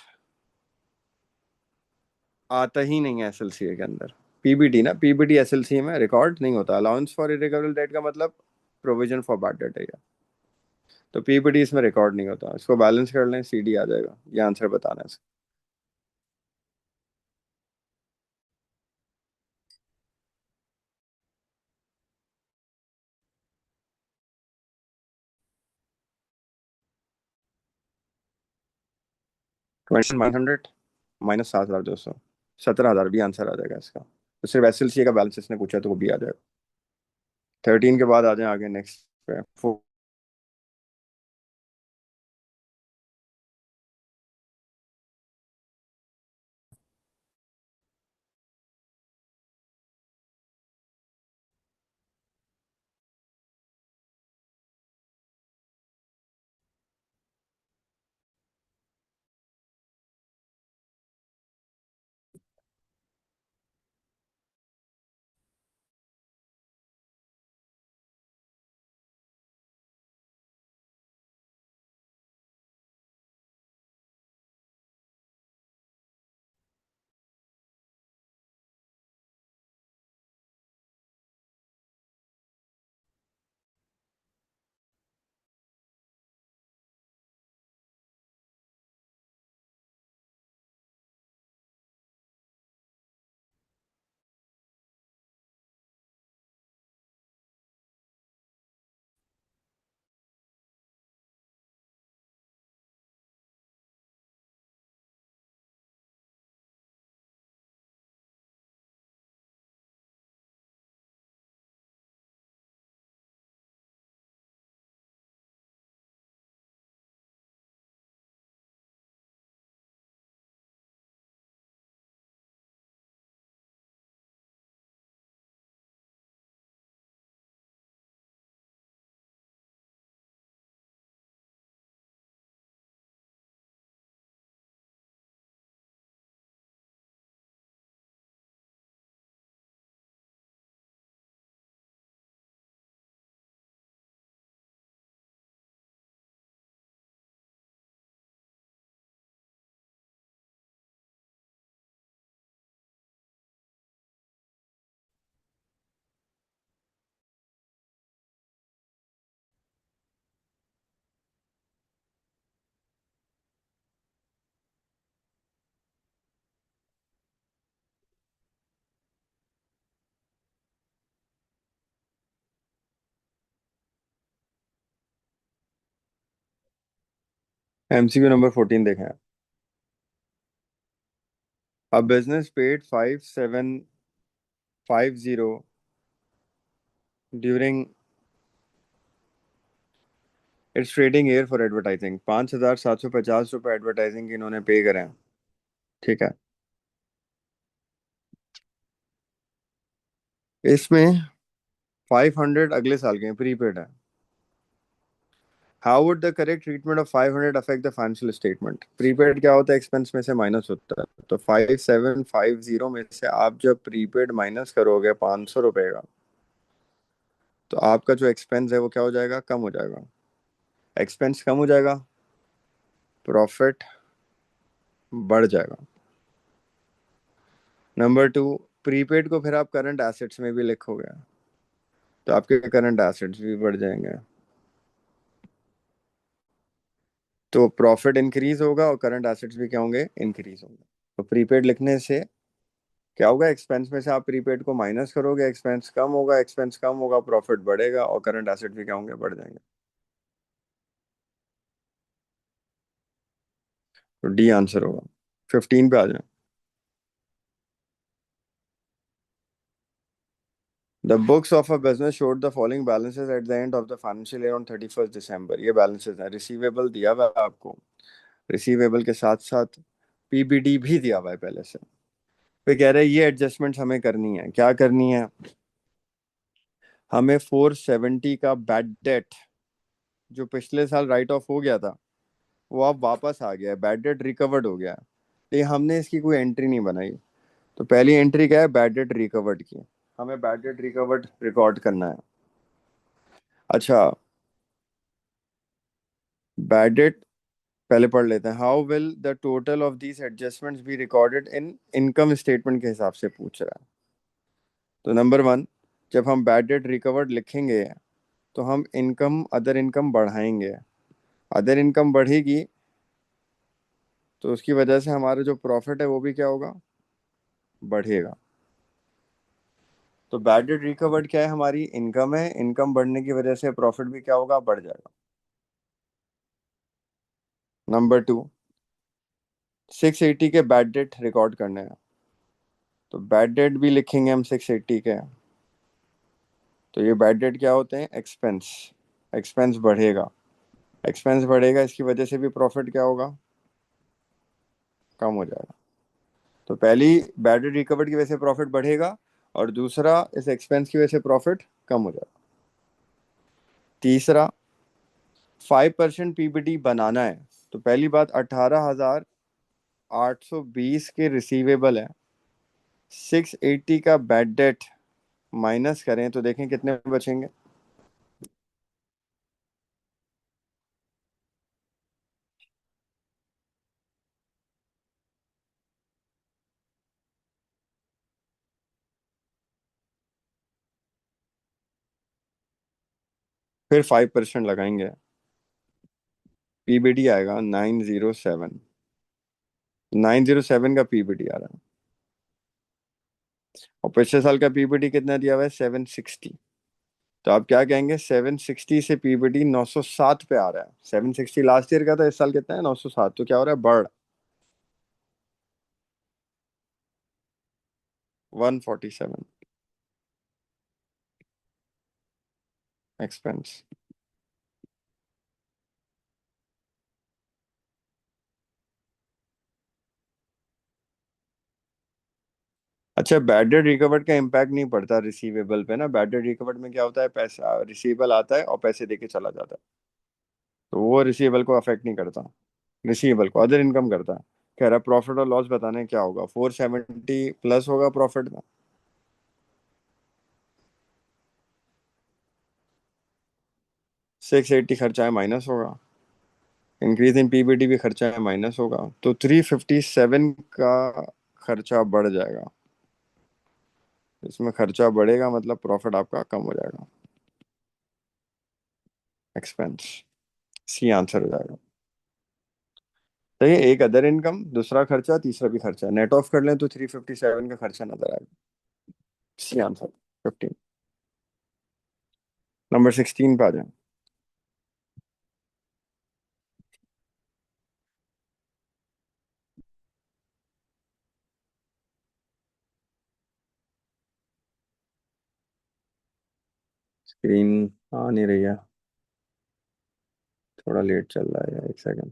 आता ही नहीं है एसएलसीए के अंदर। पीबीटी ना, पीबीटी एसएलसीए में रिकॉर्ड नहीं होता। अलाउंस फॉर इरेकवरेबल डेट का मतलब प्रोविजन फॉर बैड डेट है। तो पीपीटी इसमें रिकॉर्ड नहीं होता, इसको बैलेंस कर लें, सीडी आ जाएगा। ये आंसर बताना है। 2100 माइनस 7,200, 17,000 भी आंसर आ जाएगा इसका। तो सिर्फ एस एल सी का बैलेंस इसने पूछा तो वो भी आ जाएगा। 13 के बाद आ जाए आगे नेक्स्ट पे। एमसीक्यू नंबर 14 देखें। A business paid 5,750 during its trading year for advertising. 5,750 रुपये एडवर्टाइजिंग के इन्होंने पे करे हैं। ठीक है, इसमें 500 अगले साल के प्रीपेड है। How would the correct treatment of 500 affect the financial statement. Prepaid क्या होता है, एक्सपेंस में से माइनस होता है। तो 5,750 में से आप जब प्रीपेड माइनस करोगे 500 रुपये का, तो आपका जो एक्सपेंस है वो क्या हो जाएगा, कम हो जाएगा। एक्सपेंस कम हो जाएगा, प्रॉफिट बढ़ जाएगा। नंबर टू, प्रीपेड को फिर आप करंट एसेट्स में भी लिखोगे, तो आपके करंट एसेट्स भी बढ़ जाएंगे। तो प्रॉफिट इंक्रीज होगा और करंट एसेट्स भी क्या होंगे, इंक्रीज होंगे। तो प्रीपेड लिखने से क्या होगा, एक्सपेंस में से आप प्रीपेड को माइनस करोगे, एक्सपेंस कम होगा, एक्सपेंस कम होगा, प्रॉफिट बढ़ेगा और करंट एसेट भी क्या होंगे, बढ़ जाएंगे। तो डी आंसर होगा। 15 पे आ जाए। The books of a business showed the following balances at the end of the financial year on 31 दिसंबर। ये बैलेंसेस है, रिसीवेबल दिया हुआ है आपको, रिसीवेबल के साथ साथ पीबीडी भी दिया हुआ है पहले से। फिर कह रहे हैं ये एडजस्टमेंट हमें करनी है, क्या करनी है, हमें 470 का बैड डेट जो पिछले साल राइट ऑफ हो गया था वो अब वापस आ गया है, बैड डेट रिकवर्ड हो गया है, लेकिन हमने इसकी कोई एंट्री नहीं बनाई। तो पहली एंट्री क्या है, बैड डेट रिकवर्ड की, हमें बैड डेट रिकवर्ड रिकॉर्ड करना है। अच्छा, बैड डेट पहले पढ़ लेते हैं। How will the total of these adjustments be recorded in income statement के हिसाब से पूछ रहा है। तो नंबर वन, जब हम बैड डेट रिकवर्ड लिखेंगे तो हम इनकम, अदर इनकम बढ़ाएंगे, अदर इनकम बढ़ेगी तो उसकी वजह से हमारा जो प्रॉफिट है वो भी क्या होगा, बढ़ेगा। तो बैड डेट रिकवर्ड क्या है, हमारी इनकम है, इनकम बढ़ने की वजह से प्रॉफिट भी क्या होगा, बढ़ जाएगा। नंबर टू, 680 के बैड डेट रिकॉर्ड करने हैं, तो बैड डेट भी लिखेंगे हम 680 के। तो ये बैड डेट क्या होते हैं, एक्सपेंस, एक्सपेंस बढ़ेगा, एक्सपेंस बढ़ेगा इसकी वजह से भी प्रॉफिट क्या होगा, कम हो जाएगा। तो पहली, बैड डेट रिकवर्ड की वजह से प्रॉफिट बढ़ेगा, और दूसरा इस एक्सपेंस की वजह से प्रॉफिट कम हो जाएगा। तीसरा, 5% पीबीटी बनाना है, तो पहली बात 18,820 के रिसीवेबल है, 680 का बैड डेट माइनस करें तो देखें कितने बचेंगे। फिर 5% लगाएंगे, पीबीटी आएगा 907, 907 का पीबीटी आ रहा है। और पिछले साल का पीबीटी कितना दिया हुआ है, 760। तो आप क्या कहेंगे, 760 से पीबीटी 907 पे आ रहा है, 760 लास्ट ईयर का था, इस साल कितना है, 907, तो क्या हो रहा है, बढ़, 147 एक्सपेंस। अच्छा, बैड डेट रिकवर्ड का इम्पैक्ट नहीं पड़ता रिसीवेबल पे ना, बैड डेट रिकवर्ड में क्या होता है, पैसा रिसीवेबल आता है और पैसे देके चला जाता है, तो वो रिसीवेबल को अफेक्ट नहीं करता, रिसीवेबल को अदर इनकम करता है। कह रहा प्रॉफिट और लॉस बताने क्या होगा, 470 प्लस होगा प्रॉफिट में, 680 खर्चा है माइनस होगा, इंक्रीज इन पीबीटी भी खर्चा है माइनस होगा, तो 357 का खर्चा बढ़ जाएगा। इसमें खर्चा बढ़ेगा मतलब प्रॉफिट आपका कम हो जाएगा, एक्सपेंस, सी आंसर हो जाएगा। तो ये एक अदर इनकम, दूसरा खर्चा, तीसरा भी खर्चा, नेट ऑफ कर लें तो 357 का खर्चा नजर आएगा, सी आंसर 15। नंबर 16 पे आ जाए। स्क्रीन आ नहीं रही है, थोड़ा लेट चल रहा है यार, एक सेकंड।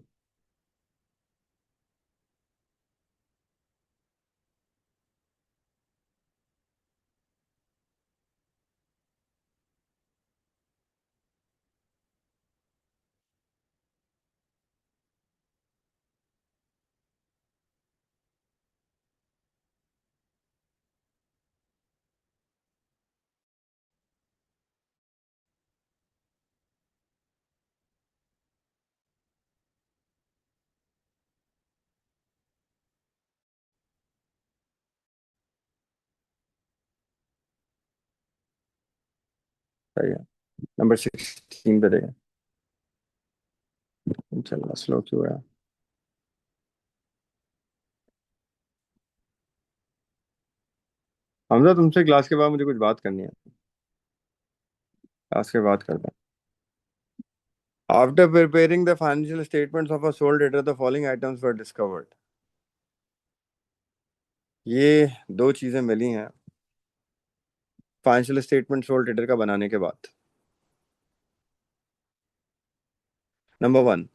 सही है, नंबर 16 पे देगा। चल रहा स्लो क्यों है। तो हमजा तुमसे क्लास के बाद मुझे कुछ बात करनी है, क्लास के बाद करते हैं। After preparing the financial statements of a soul trader the following items were discovered. ये दो चीजें मिली हैं फाइनेंशियल स्टेटमेंट सोल ट्रेडर का बनाने के बाद। Number one,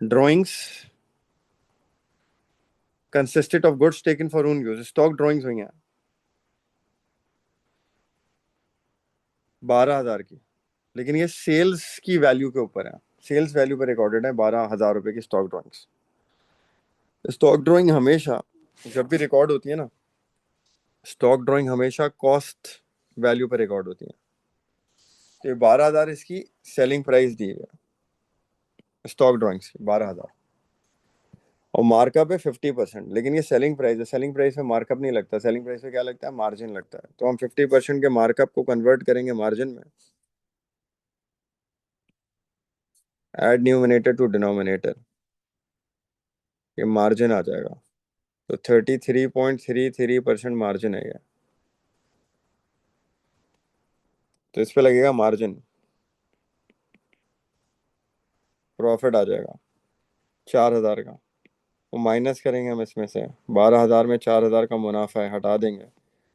drawings consisted of goods taken for own use. Stock drawings हुई हैं 12,000 की, लेकिन ये सेल्स की वैल्यू के ऊपर है। सेल्स वैल्यू पर रिकॉर्डेड है 12,000 रुपए की स्टॉक ड्राइंग्स। स्टॉक ड्राइंग हमेशा जब भी रिकॉर्ड होती है ना, स्टॉक ड्राइंग हमेशा कॉस्ट वैल्यू पर रिकॉर्ड होती है। तो ये 12,000 इसकी सेलिंग प्राइस दी है स्टॉक ड्राइंग्स की, 12,000। और मार्कअप है 50%, लेकिन ये सेलिंग प्राइस है। सेलिंग प्राइस में मार्कअप नहीं लगता, सेलिंग प्राइस में क्या लगता है, मार्जिन लगता है। तो हम 50% के मार्कअप को कन्वर्ट करेंगे मार्जिन में। एड न्यूमिनेटर टू डिनोमिनेटर, ये मार्जिन आ जाएगा। तो 33.33% मार्जिन है ये। तो इस पे लगेगा मार्जिन, प्रॉफिट आ जाएगा 4,000 का। वो माइनस करेंगे हम इसमें से, 12,000 में 4,000 का मुनाफा है, हटा देंगे।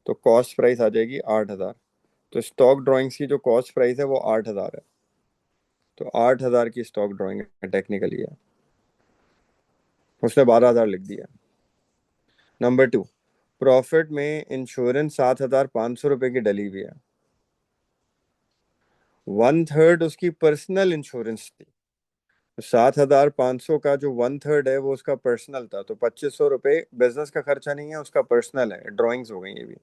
तो कॉस्ट प्राइस आ जाएगी 8,000। तो स्टॉक ड्राइंग्स की जो कॉस्ट प्राइस है वो 8,000 है। तो 8,000 की स्टॉक ड्राइंग है टेक्निकली है, उसने 12,000 लिख दिया। नंबर टू, प्रॉफिट में इंश्योरेंस 7,500 रुपए की डली हुई है। 1/3 उसकी पर्सनल इंश्योरेंस थी। तो 7,500 का जो 1/3 है वो उसका पर्सनल था। तो 2,500 रुपये बिजनेस का खर्चा नहीं है, उसका पर्सनल है। ड्राइंग्स हो गई ये भी।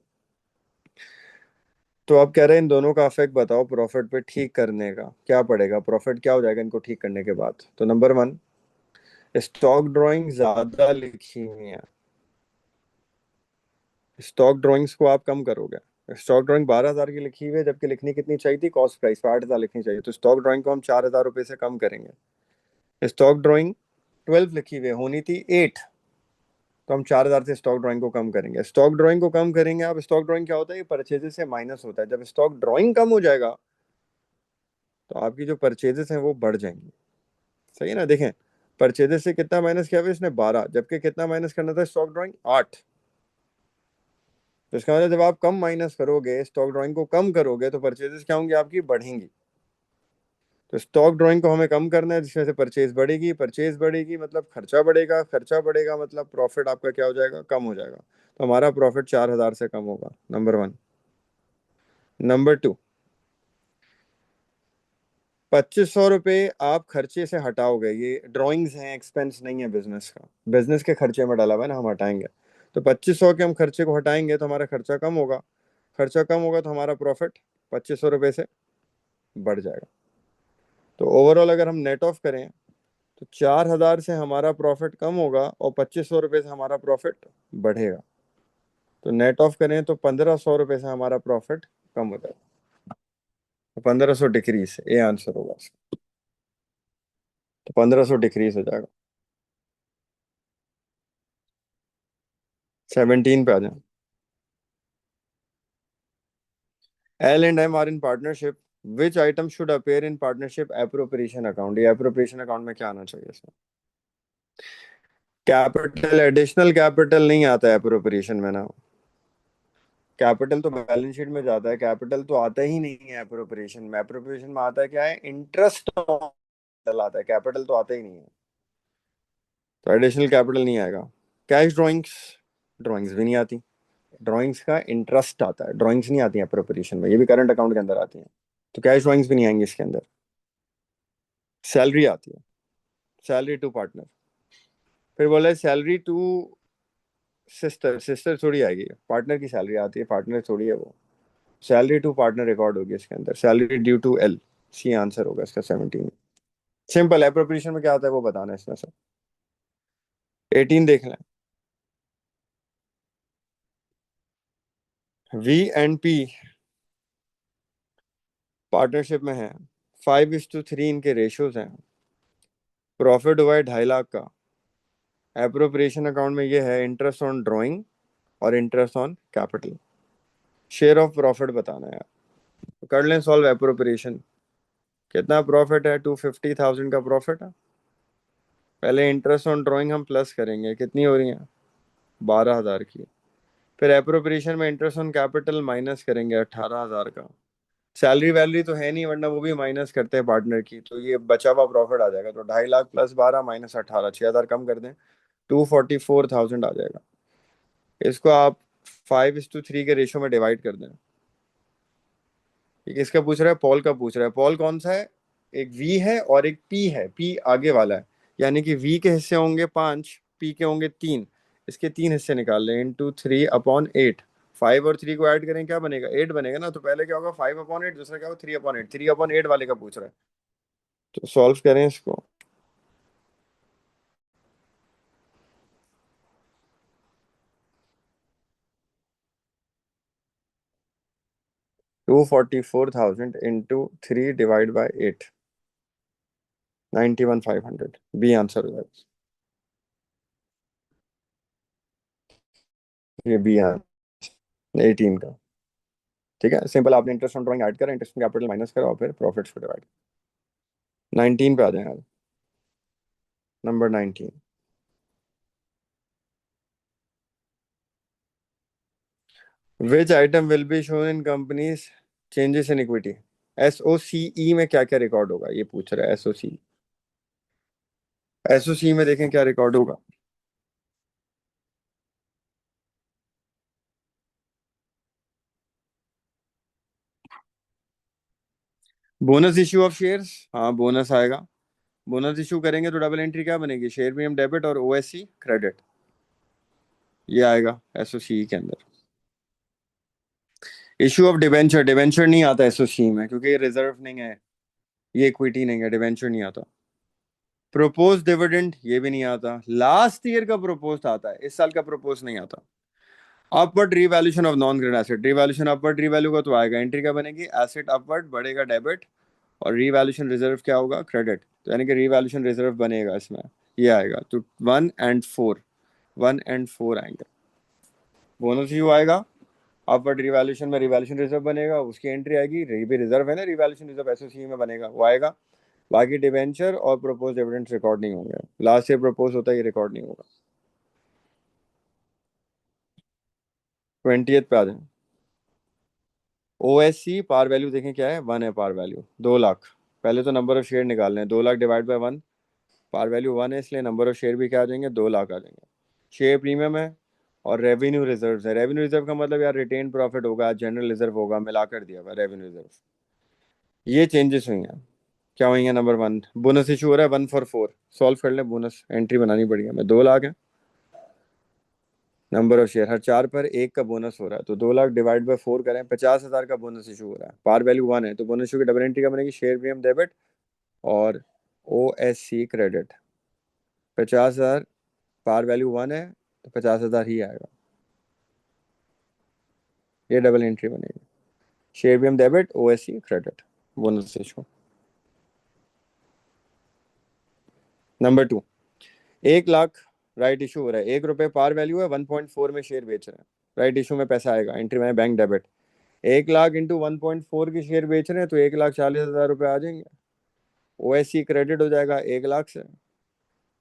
तो आप कह रहे हैं इन दोनों का इफेक्ट बताओ प्रॉफिट पे, ठीक करने का क्या पड़ेगा, प्रॉफिट क्या हो जाएगा इनको ठीक करने के बाद। तो नंबर वन, स्टॉक ड्राइंग ज्यादा लिखी हुई है। स्टॉक ड्राइंग्स को आप कम करोगे। स्टॉक ड्राइंग 12,000 की लिखी हुई है, जबकि लिखनी कितनी चाहिए थी, कॉस्ट प्राइस पे 8,000 लिखनी चाहिए। तो स्टॉक ड्राइंग को हम 4,000 रुपये से कम करेंगे। स्टॉक ड्राइंग 12 लिखी हुई है, होनी थी 8। तो हम 4,000 से स्टॉक ड्राइंग को कम करेंगे। स्टॉक ड्राइंग को कम करेंगे। अब स्टॉक ड्राइंग क्या होता है, ये परचेजेस से माइनस होता है। जब स्टॉक ड्राइंग कम हो जाएगा तो आपकी जो परचेजेस हैं वो बढ़ जाएंगी। सही है ना। देखें, परचेजेस से कितना माइनस किया हुआ है इसने, 12, जबकि कितना माइनस करना था स्टॉक ड्राइंग, 8। तो इसका मतलब जब आप कम माइनस करोगे, स्टॉक ड्राइंग को कम करोगे, तो परचेजेस क्या होंगी, आपकी बढ़ेंगी। तो स्टॉक ड्राइंग को हमें कम करना है, जिसमें से परचेज बढ़ेगी। परचेज बढ़ेगी मतलब खर्चा बढ़ेगा, खर्चा बढ़ेगा मतलब प्रॉफिट आपका क्या हो जाएगा, कम हो जाएगा। तो हमारा प्रॉफिट 4,000 से कम होगा, नंबर वन। नंबर टू, 2,500 रुपये आप खर्चे से हटाओगे। ये ड्राइंग्स हैं, एक्सपेंस नहीं है बिजनेस का। बिजनेस के खर्चे में डाला हुआ है ना, हम हटाएंगे। तो 2,500 के हम खर्चे को हटाएंगे तो हमारा खर्चा कम होगा। खर्चा कम होगा तो हमारा प्रॉफिट 2,500 रुपये से बढ़ जाएगा। तो ओवरऑल अगर हम नेट ऑफ करें तो 4,000 से हमारा प्रॉफिट कम होगा और 2,500 रुपये से हमारा प्रॉफिट बढ़ेगा। तो नेट ऑफ करें तो 1,500 रुपये से हमारा प्रॉफिट कम हो जाएगा। तो 1,500 डिक्रीज, ये आंसर होगा इसका। तो 1,500 डिक्रीज हो जाएगा। 17 पे आ जाए। L and M are in partnership, which item should appear in partnership appropriation account. ये एप्रोप्रिएशन अकाउंट में क्या आना चाहिए इसमें, कैपिटल, एडिशनल कैपिटल नहीं आता है एप्रोप्रिएशन में ना। कैपिटल तो बैलेंस शीट में जाता है, कैपिटल तो आता ही नहीं है एप्रोप्रिएशन में। एप्रोप्रिएशन में आता है क्या है, इंटरेस्ट आता है, कैपिटल तो आता ही नहीं है। तो एडिशनल कैपिटल नहीं आएगा। कैश ड्राइंग्स, ड्राइंग्स भी नहीं आती। ड्राइंग्स का इंटरेस्ट आता है, ड्राइंग्स नहीं आती है अप्रोप्रिएशन में, ये भी करंट अकाउंट के अंदर आती है। तो कैश ड्राइंग्स भी नहीं आएंगे इसके अंदर। सैलरी आती है, सैलरी टू पार्टनर। फिर बोला सैलरी टू सिस्टर, सिस्टर थोड़ी आएगी, पार्टनर की सैलरी आती है, पार्टनर थोड़ी है वो। सैलरी टू पार्टनर रिकॉर्ड होगी इसके अंदर, salary due to L. C answer होगा इसका 17। सिंपल, एप्रोप्रिएशन में क्या आता है वो बताना है इसमें से। 18 देख लें। वी एंड पी पार्टनरशिप में है, 5:3 इनके रेशियोज हैं। प्रॉफिट हुआ है 2.5 लाख का। एप्रोप्रिएशन अकाउंट में ये है इंटरेस्ट ऑन ड्राइंग और interest on capital. Share of profit बताना है यार, तो कर लें सॉल्व एप्रोप्रिएशन। कितना प्रॉफिट है? 250,000 का प्रॉफिट है। पहले इंटरेस्ट ऑन ड्राइंग हम प्लस करेंगे, कितनी हो रही है? 12,000 की। फिर एप्रोप्रिएशन में इंटरेस्ट ऑन कैपिटल माइनस करेंगे 18,000 का। सैलरी वैलरी तो है नहीं, वरना वो भी माइनस करते हैं पार्टनर की, तो ये बचा हुआ प्रॉफिट आ जाएगा। तो 2.5 लाख प्लस 12 माइनस 18, 6,000 कम कर दें, 244,000 आ जाएगा। इसको आप 5:3 के रेशो में डिवाइड कर दें। ये किसका पूछ रहा है? पॉल का पूछ रहा है। पॉल कौन सा है? एक वी है और एक पी है। पी आगे वाला है, यानी कि वी के हिस्से होंगे 5, पी के होंगे 3। इसके 3 हिस्से निकाल लें, इंटू 3/8। 5 और 3 को ऐड करें, क्या बनेगा? 8 बनेगा ना। तो पहले क्या होगा? 5/8, दूसरा क्या होगा? 3/8। 3/8 वाले का पूछ रहा है, तो सॉल्व करें इसको। 244,000 into 3 divide by 8, 91,500। B answer हो जाएगा। ये बी आंसर 18 का। ठीक है, सिंपल। आपने इंटरेस्ट ऑन ड्राइंग ऐड करा, इंटरेस्ट कैपिटल माइनस करा और फिर प्रॉफिट्स को डिवाइड। 19 पे आ जाए यार। Number 19। Which item will be shown in companies changes in equity? SOCE में क्या क्या रिकॉर्ड होगा, ये पूछ रहा है। एसओसी में देखें क्या रिकॉर्ड होगा। बोनस इश्यू ऑफ शेयर्स, हाँ बोनस आएगा। बोनस इशू करेंगे तो डबल एंट्री क्या बनेगी? शेयर प्रीमियम डेबिट और OSC क्रेडिट, ये आएगा SOCE के अंदर। इशू ऑफ डिवेंचर, डिवेंचर नहीं आता SOCE में, क्योंकि ये रिजर्व नहीं है, ये इक्विटी नहीं है, डिवेंचर नहीं आता। प्रोपोज डिविडेंड, ये भी नहीं आता। लास्ट ईयर का प्रोपोज आता है, इस साल का प्रोपोज नहीं आता। Upward revaluation of non current asset, revaluation upward revalue का तो आएगा। एंट्री क्या बनेगी? एसेट अपवर्ड बढ़ेगा डेबिट, और रिवैल्यूएशन रिजर्व क्या होगा? क्रेडिट। तो यानी कि रिवैल्यूएशन रिजर्व बनेगा इसमें, ये आएगा। तो 1 और 4, 1 और 4 आएंगे। बोनस यू आएगा। अपवर्ड रिवैल्यूएशन में रिवैल्यूएशन रिजर्व बनेगा, उसकी एंट्री आएगी। भी रिजर्व है ना, रिवैल्यूएशन रिजर्व SOCE में बनेगा, वो आएगा। बाकी डिवेंचर और प्रपोज डिविडेंड्स रिकॉर्ड नहीं होंगे। लास्ट ईयर प्रपोज होता है, ये रिकॉर्ड नहीं होगा। 20th पे आ जाए। OSC पार वैल्यू देखें क्या है? 1 है पार वैल्यू, 2 लाख। पहले तो नंबर ऑफ शेयर निकालने हैं। 2 lakh divide by 1, par value 1 है, इसलिए नंबर ऑफ शेयर भी क्या आ जाएंगे? 2 लाख आ जाएंगे। शेयर प्रीमियम है और रेवेन्यू रिजर्व है। रेवेन्यू रिजर्व का मतलब यार रिटेन प्रॉफिट होगा, जनरल रिजर्व होगा, मिलाकर दिया हुआ रेवेन्यू रिजर्व। ये चेंजेस हुई हैं। क्या हुई है? नंबर 1, बोनस इशू हो रहा है 1 for 4। सॉल्व कर ले, बोनस एंट्री बनानी पड़ेगी हमें। 2 लाख है नंबर ऑफ शेयर, हर 4 पर 1 का बोनस हो रहा है, तो 2 लाख डिवाइड बाय 4 करें, 50,000 का बोनस इशू हो रहा है। पार वैल्यू 1 है, तो बोनस इशू की डबल एंट्री का बनेगी? शेयर प्रीमियम डेबिट और OSC क्रेडिट। 50,000, पार वैल्यू 1 है, तो 50,000 ही आएगा। ये डबल एंट्री बनेगी। Share premium debit, OSC credit, bonus issue. Number 2, 1 lakh right issue हो रहा है। 1 रुपये पार वैल्यू है, 1.4 में शेयर बेच रहे हैं। राइट इशू में पैसा आएगा, एंट्री में बैंक डेबिट। 1 लाख इंटू 1.4 की शेयर बेच रहे हैं, तो 1,40,000 रुपये आ जाएंगे। OSC क्रेडिट हो जाएगा 1 लाख से,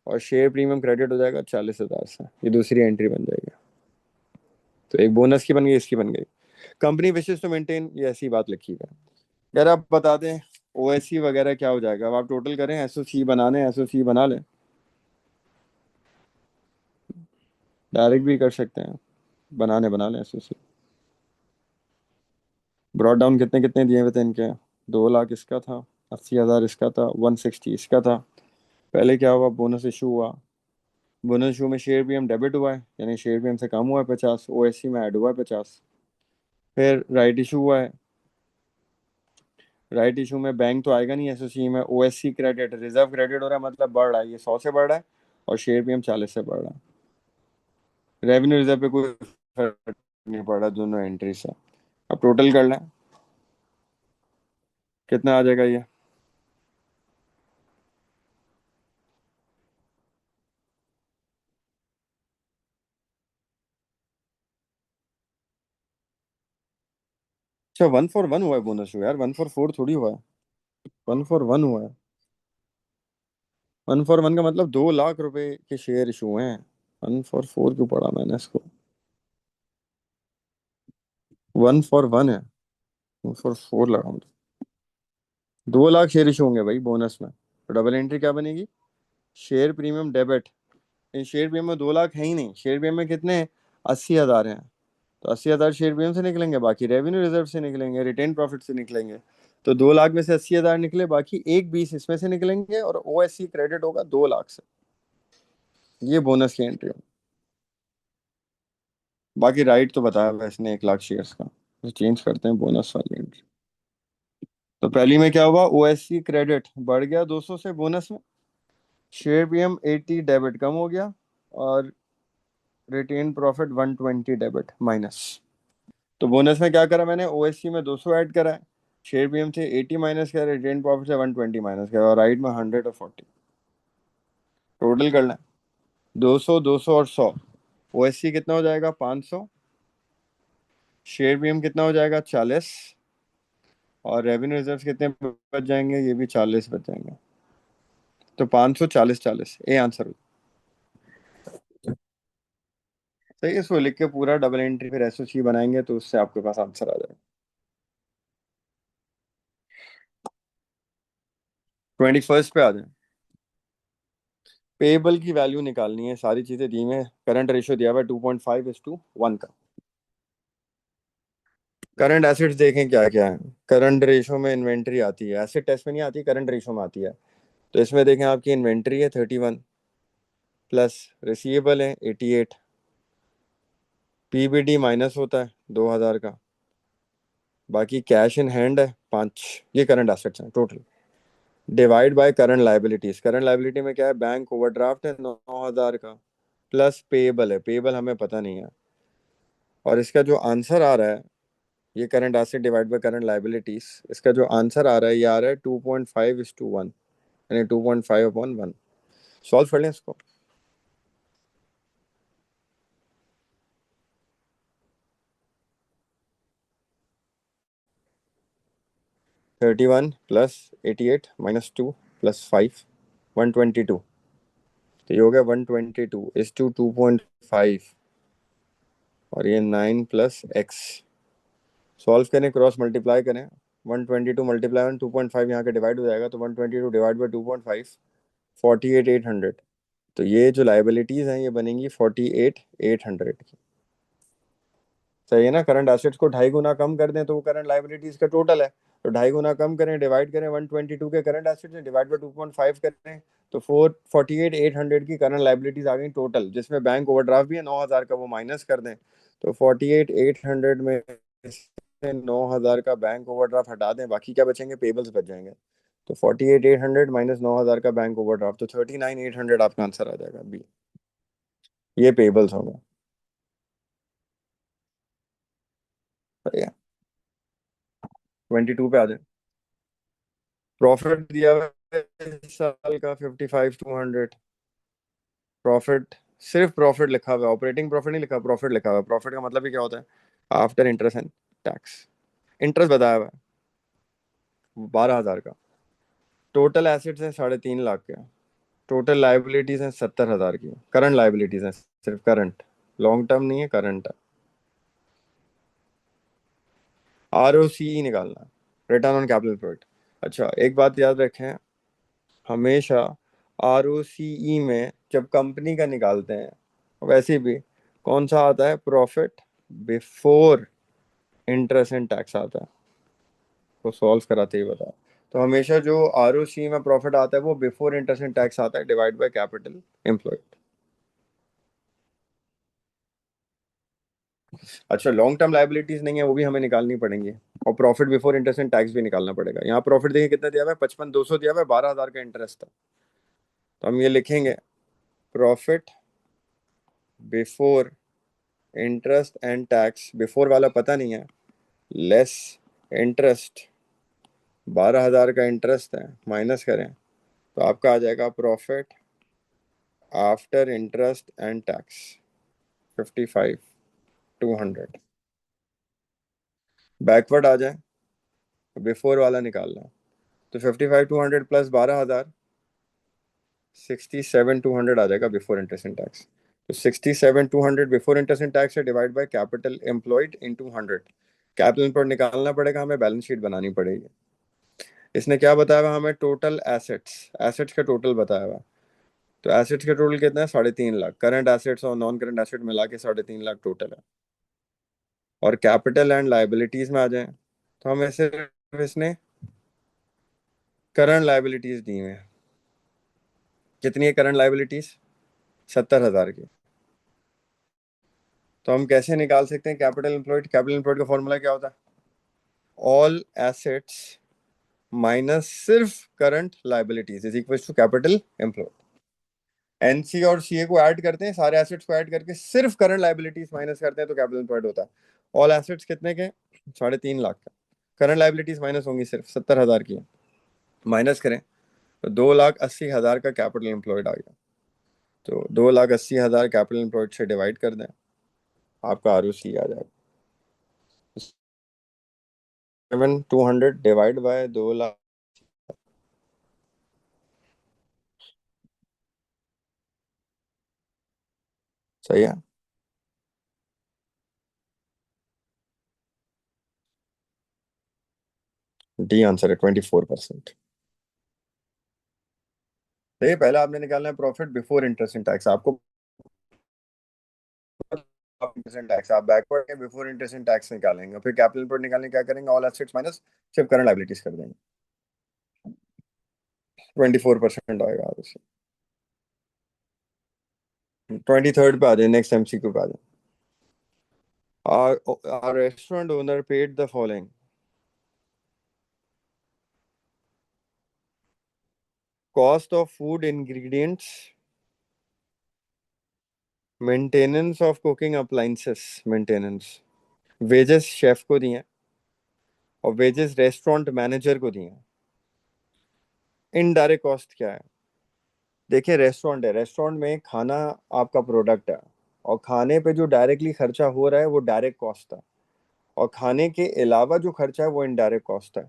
और शेयर प्रीमियम क्रेडिट हो जाएगा 40,000 से। ये दूसरी एंट्री बन जाएगी। तो एक बोनस की बन गई, इसकी बन गई। कंपनी विशेष टू मेंटेन, ये ऐसी बात लिखी है। यार आप बता दें OSC वगैरह क्या हो जाएगा। अब आप टोटल करें, SOC बनाने, SOC बना लें, डायरेक्ट भी कर सकते हैं। बना लें SOC। ब्रॉड डाउन कितने कितने दिए हुए थे इनके? 2 लाख इसका था, 80,000 इसका था, 160 इसका था। पहले क्या हुआ? बोनस इशू हुआ। बोनस इशू में शेयर प्रीमियम डेबिट हुआ है, यानी शेयर प्रीमियम से कम हुआ है 50, OSC में ऐड हुआ है 50। फिर राइट इशू हुआ है। राइट इशू में बैंक तो आएगा नहीं SOC में। OSC क्रेडिट, रिजर्व क्रेडिट हो रहा है, मतलब बढ़ रहा है, ये 100 से बढ़ रहा है, और शेयर प्रीमियम 40 से बढ़ रहा है। रेवेन्यू रिजर्व पे कोई फर्क नहीं पड़ रहा दोनों एंट्री से। अब टोटल कर लें, कितना आ जाएगा ये? अच्छा 1 for 1 हुआ है बोनस शो यार, 1 for 4 थोड़ी हुआ है। 1 for 1 हुआ है। 1 for 1 का मतलब 2 लाख रुपए के शेयर इशू हुए हैं। 1 for 4 क्यों पढ़ा मैंने इसको। 1 for 1 है। 1 for 4 लगा मुझे। 2 लाख शेयर इशू होंगे भाई बोनस में, तो डबल एंट्री क्या बनेगी? Share premium debit. Share premium में 2 लाख है ही नहीं, शेयर प्रीमियम में कितने हैं? 80 हजार हैं। तो 80 हजार शेयर प्रीमियम से निकलेंगे, बाकी रेवेन्यू रिजर्व से निकलेंगे, रिटेन प्रॉफिट से निकलेंगे। तो 2 लाख में से 80 हजार निकले, बाकी एक 20 इसमें से निकलेंगे, और ओएससी क्रेडिट होगा 2 लाख से। ये बोनस की एंट्री हो। बाकी राइट तो बताया हुआ है इसने 1 लाख शेयर्स का, तो चेंज करते हैं बोनस वाली एंट्री। तो पहली में क्या हुआ, ओएससी क्रेडिट बढ़ गया 200 से बोनस में, शेयर प्रीमियम 80 डेबिट कम हो गया, और रिटेन प्रॉफिट 120 डेबिट माइनस। तो बोनस में क्या करा मैंने, ओएससी में 200 ऐड करा है, शेयर प्रीमियम से 80 माइनस करा, रिटेन प्रॉफिट से 120 माइनस करा, और राइट में 100 और 40 टोटल करना है। 200 200 और 100। ओएससी कितना हो जाएगा, 500। शेयर प्रीमियम कितना हो जाएगा, 40। और रेवेन्यू रिजर्व कितने बच जाएंगे, ये भी 40 बच जाएंगे। तो 500 40 40, ए आंसर। सही है, इसको लिख के पूरा डबल एंट्री फिर एसओसी बनाएंगे, तो उससे आपके पास आंसर आ जाएगा। 21 पे आ जाए। पेबल की वैल्यू निकालनी है, सारी चीजें दी में, करंट रेशियो दिया हुआ है 2.5:1 का। करंट एसेट्स देखें क्या क्या है। करंट रेशियो में इन्वेंट्री आती है, एसेट टेस्ट में नहीं आती, करंट रेशियो में आती है। तो इसमें देखें आपकी इन्वेंट्री है 31, प्लस रिसीवेबल है 88, पीबीडी माइनस होता है 2 हजार का, बाकी कैश इन हैंड है 5। ये करंट एसेट्स हैं total. Divide by current liabilities, current liability में क्या है, बैंक ओवरड्राफ्ट है 9 हजार का, प्लस पेएबल है, पेएबल हमें पता नहीं है। और इसका जो आंसर आ रहा है, ये current asset divide by current liabilities, इसका जो आंसर आ रहा है, ये आ रहा है 2.5:1, यानी 2.5/1। सॉल्व कर लें इसको। 31 प्लस 88 माइनस 2 प्लस 5, 122। तो ये हो गया 122:2.5, और ये 9 + x। सॉल्व करें, क्रॉस मल्टीप्लाई करें। 122 मल्टीप्लाई 2.5 यहाँ के डिवाइड हो जाएगा, तो 122 डिवाइड बाई 2.5, 48,800। तो ये जो लाइबिलिटीज हैं, ये बनेंगी 48,800 की। सही है ना। करंट एसेट्स को 2.5 गुना कम कर दें तो वो करंट लाइबिलिटीज का टोटल है। तो 2.5 गुना कम करें, डिवाइड करें 122 के करंट एसेट्स, डिवाइड बाई 2.5 करें, तो 48,800 की करंट लाइबिलिटीज आ गई टोटल, जिसमें बैंक ओवरड्राफ्ट भी है 9 हजार का, वो माइनस कर दें। तो 48,800 में से 9 हजार का बैंक ओवरड्राफ्ट हटा दें, बाकी क्या बचेंगे, पेबल्स बच जाएंगे। तो 48,800 माइनस 9 हजार का बैंक ओवरड्राफ्ट, तो 39,800 आपका आंसर आ जाएगा बी। ये पेबल्स होगा। सही है। 22 पे आ जाए। प्रॉफिट दिया हुआ है इस साल का 55,200। प्रॉफिट, सिर्फ प्रॉफिट लिखा हुआ है, ऑपरेटिंग प्रॉफिट नहीं लिखा, प्रॉफिट लिखा हुआ है। प्रॉफिट का मतलब ही क्या होता है, after interest and tax. Interest बताया हुआ है 12 हजार का। टोटल एसेट्स हैं 3.5 लाख के। टोटल लाइबिलिटीज हैं 70 हजार की, करंट लाइबिलिटीज हैं, सिर्फ करंट, लॉन्ग टर्म नहीं है, करंट है। आर ओ सी निकालना है, रिटर्न ऑन कैपिटल एम्प्लॉयड। अच्छा एक बात याद रखें, हमेशा आर ओ सी ई में जब कंपनी का निकालते हैं, वैसे भी कौन सा आता है, profit before interest and tax आता है। तो सॉल्व कराते ही बता। तो हमेशा जो आर ओ सी में प्रॉफिट आता है, वो बिफोर इंटरेस्ट एंड टैक्स आता है, डिवाइड बाय कैपिटल एम्प्लॉयड। अच्छा लॉन्ग टर्म लाइबिलिटीज नहीं है, वो भी हमें निकालनी पड़ेंगी, और profit before interest and tax भी निकालना पड़ेगा। यहाँ प्रॉफिट देखिए कितना दिया हुआ है, 55,200 दिया हुआ है, 12 हजार का इंटरेस्ट था। तो हम ये लिखेंगे, profit before interest and tax, before वाला पता नहीं है, लेस इंटरेस्ट, 12 हजार का इंटरेस्ट है, माइनस करें, तो आपका आ जाएगा profit after interest and tax 55,200। Backward आ जाए, बिफोर वाला निकालना है। तो 55,200 प्लस 12,000, 67,200 आ जाएगा बिफोर इंटरेस्ट एंड टैक्स। तो 67,200 बिफोर इंटरेस्ट एंड टैक्स है, divide by capital employed into 100। Capital employed निकालना पड़ेगा, हमें बैलेंस शीट बनानी पड़ेगी। इसने क्या बताया हुआ हमें, टोटल एसेट्स, एसेट्स का टोटल बताया हुआ। तो एसेट्स का टोटल कितना है, 3.5 लाख। करंट एसेट्स और नॉन करंट एसेट मिला के 3.5 लाख टोटल है। और कैपिटल एंड लाइबिलिटीज में आ जाए, तो हमें सिर्फ इसने करंट लाइबिलिटीज दी हुई है। कितनी है करंट लाइबिलिटीज, 70,000 की। तो हम कैसे निकाल सकते हैं कैपिटल एम्प्लॉयड, कैपिटल एम्प्लॉयड का फॉर्मूला क्या होता है, ऑल एसेट्स माइनस सिर्फ current liabilities is equal to capital employed. NC और सीए को ऐड करते हैं, सारे एसेट्स को ऐड करके सिर्फ करंट लाइबिलिटीज माइनस करते हैं तो कैपिटल एम्प्लॉयड होता है। ऑल एसेट्स कितने के, 3.5 लाख का। करंट लाइबिलिटीज माइनस होंगी सिर्फ 70,000 की, माइनस करें तो 2,80,000 का कैपिटल एम्प्लॉयड आ गया। तो 2,80,000 कैपिटल एम्प्लॉयड से डिवाइड कर दें, आपका आरओसी आ जाएगा 7,200 डिवाइड बाय 2 लाख। सही है। डी आंसर है 24%। देखिए पहले आपने निकालना है profit before interest and tax, आपको इंटरेस्ट टैक्स, आप बैकवर्ड के बिफोर इंटरेस्ट एंड टैक्स निकालेंगे, फिर कैपिटल इनपुट निकालने क्या करेंगे, ऑल एसेट्स माइनस सिर्फ करंट लायबिलिटीज कर देंगे। 24% आएगा उससे। 23rd पे आ जाए, नेक्स्ट एमसीक्यू पे आ जाए। Our restaurant owner paid the following: cost of food ingredients, maintenance of cooking appliances, maintenance, wages chef को दिए हैं, और वेजेस रेस्टोरेंट मैनेजर को दिए हैं। इनडायरेक्ट कॉस्ट क्या है, देखिए रेस्टोरेंट है, रेस्टोरेंट में खाना आपका प्रोडक्ट है, और खाने पे जो डायरेक्टली खर्चा हो रहा है वो डायरेक्ट कॉस्ट है, और खाने के अलावा जो खर्चा है वो इनडायरेक्ट कॉस्ट है।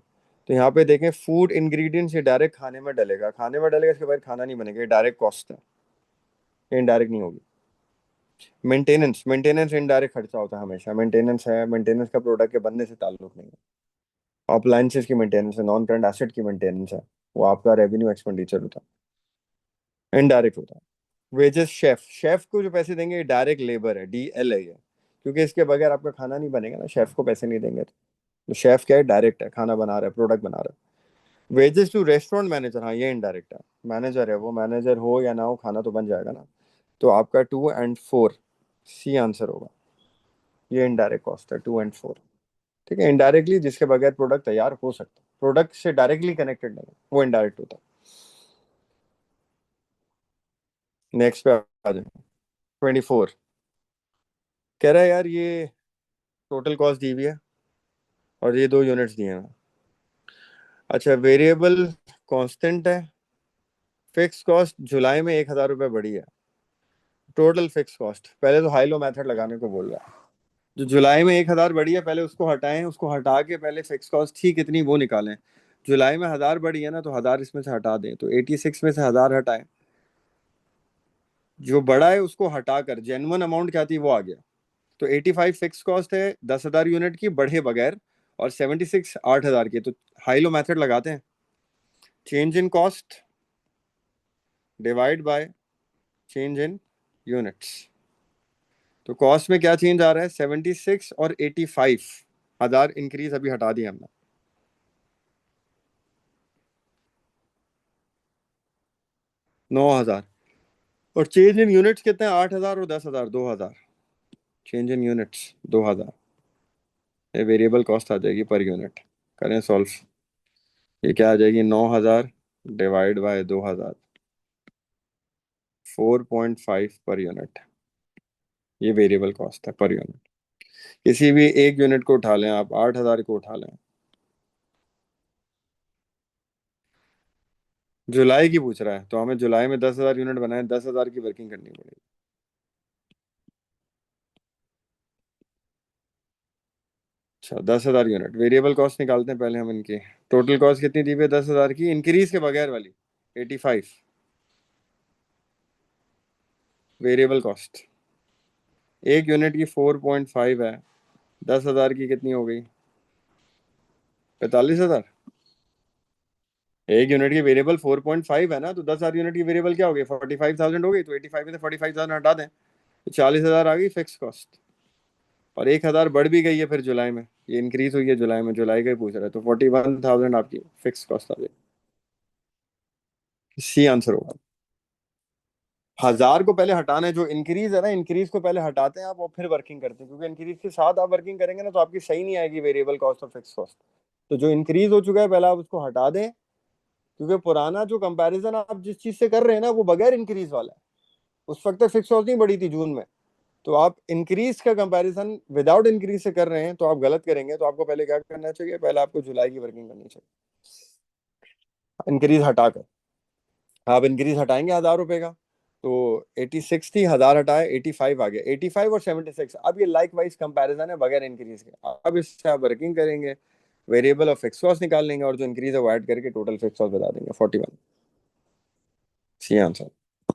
तो यहाँ पे देखें फूड इंग्रेडिएंट्स, ये डायरेक्ट खाने में डलेगा, खाने में डलेगा, इसके बाद खाना नहीं बनेगा, ये डायरेक्ट कॉस्ट है, ये इनडायरेक्ट नहीं होगी। मेंटेनेंस, मेंटेनेंस इनडायरेक्ट खर्चा होता है हमेशा, मेंटेनेंस है, मेंटेनेंस का प्रोडक्ट के बनने से ताल्लुक नहीं है। अप्लायंसेस की मेंटेनेंस है, नॉन करंट एसेट की मेंटेनेंस है, वो आपका रेवेन्यू एक्सपेंडिचर होता है, इनडायरेक्ट होता है। वेजेस शेफ, शेफ को जो पैसे देंगे ये डायरेक्ट लेबर है, डीएल है ये, क्योंकि इसके बगैर आपका खाना नहीं बनेगा ना, शेफ को पैसे नहीं देंगे तो शेफ क्या है, डायरेक्ट है, खाना बना रहा है, प्रोडक्ट बना रहा है। वेजेस टू रेस्टोरेंट मैनेजर, हाँ ये इनडायरेक्ट है, मैनेजर है वो, मैनेजर हो या ना हो खाना तो बन जाएगा ना। तो आपका 2 और 4, सी आंसर होगा, ये इनडायरेक्ट कॉस्ट है 2 और 4। ठीक है, इनडायरेक्टली जिसके बगैर प्रोडक्ट तैयार हो सकता है, प्रोडक्ट से डायरेक्टली कनेक्टेड नहीं है, वो इनडायरेक्ट होता है। नेक्स्ट पे आ जाए, 24। कह रहा है यार ये टोटल कॉस्ट दी हुई है और ये 2 यूनिट्स दिए हैं। अच्छा, वेरिएबल कांस्टेंट है, फिक्स कॉस्ट जुलाई में 1,000 रुपये बढ़ी है। टोटल फिक्स कॉस्ट, पहले तो हाई लो मेथड लगाने को बोल रहा है। जो जुलाई में 1,000 बढ़ी है, पहले उसको हटाएं, उसको हटा के पहले फिक्स कॉस्ट थी कितनी वो निकालें। जुलाई में 1,000 बढ़ी है ना, तो 1,000 इसमें से हटा दें, तो 86 में से 1,000 हटाएं, जो बड़ा है उसको हटाकर जेन्युइन अमाउंट क्या थी वो आ गया। तो 85 फिक्स कॉस्ट है 10,000 यूनिट की बढ़े बगैर, और 76 8,000 की। तो हाई लो मेथड लगाते हैं, change in cost divide by change in units. तो कॉस्ट में क्या चेंज आ रहा है, 76 और 85,000 इंक्रीज अभी हटा दिया हमने, 9,000। और चेंज इन यूनिट्स कितने हैं, 8,000 और 10,000, 2,000। चेंज इन यूनिट्स 2,000, ये वेरिएबल कॉस्ट आ जाएगी पर यूनिट। करें सॉल्व, ये क्या आ जाएगी, 9,000 डिवाइड बाय 2,000, 4.5 पर यूनिट, ये वेरिएबल कॉस्ट है पर यूनिट। किसी भी एक यूनिट को उठा लें आप, 8,000 को उठा लें, जुलाई की पूछ रहा है तो हमें जुलाई में 10,000 यूनिट बनाए, 10,000 की वर्किंग करनी पड़ेगी। अच्छा 10,000 यूनिट, वेरिएबल कॉस्ट निकालते हैं पहले हम इनकी। टोटल कॉस्ट कितनी दी हुई है 10,000 की, इंक्रीज के बगैर वाली 85। वेरिएबल कॉस्ट एक यूनिट की 4.5 है, 10,000 की कितनी हो गई, 45,000। एक यूनिट की वेरिएबल 4.5 है ना, तो 10,000 यूनिट की वेरिएबल क्या हो गई, 45,000 हो गई, तो 85 में से 45,000 हटा दें तो 40,000 आ गई फिक्स कॉस्ट। और 1,000 बढ़ भी गई है फिर जुलाई में, ये इंक्रीज हुई है जुलाई में, जुलाई का ही पूछ रहा है, तो 41,000 आपकी फिक्स कॉस्ट आ गई। सी आंसर होगा। 1,000 को पहले हटाना है, जो इंक्रीज है ना, इंक्रीज को पहले हटाते हैं आप और फिर वर्किंग करते हैं, क्योंकि इंक्रीज के साथ आप वर्किंग करेंगे ना तो आपकी सही नहीं आएगी वेरिएबल कॉस्ट और फिक्स कॉस्ट। तो जो इंक्रीज हो चुका है पहले आप उसको हटा दें, क्योंकि पुराना जो कंपैरिजन आप जिस चीज से कर रहे हैं ना वो बगैर इंक्रीज वाला है। उस वक्त तक फिक्स कॉस्ट नहीं बढ़ी थी जून में, तो आप इंक्रीज का कंपैरिजन विदाउट इंक्रीज से कर रहे हैं तो आप गलत करेंगे। तो आपको पहले क्या करना चाहिए, पहले आपको जुलाई की वर्किंग करनी चाहिए इंक्रीज हटाकर। आप इंक्रीज हटाएंगे 1,000 रुपए का, तो 86 थी, 1,000 हटाए 85 आ गया, 85 और 76। अब ये लाइक वाइज कंपैरिजन है बगैर इंक्रीज के। अब इससे आप वर्किंग करेंगे, वेरिएबल और फिक्स कॉस्ट निकाल लेंगे और जो इंक्रीज है वो ऐड करके टोटल फिक्स कॉस्ट बता देंगे 41। C answer.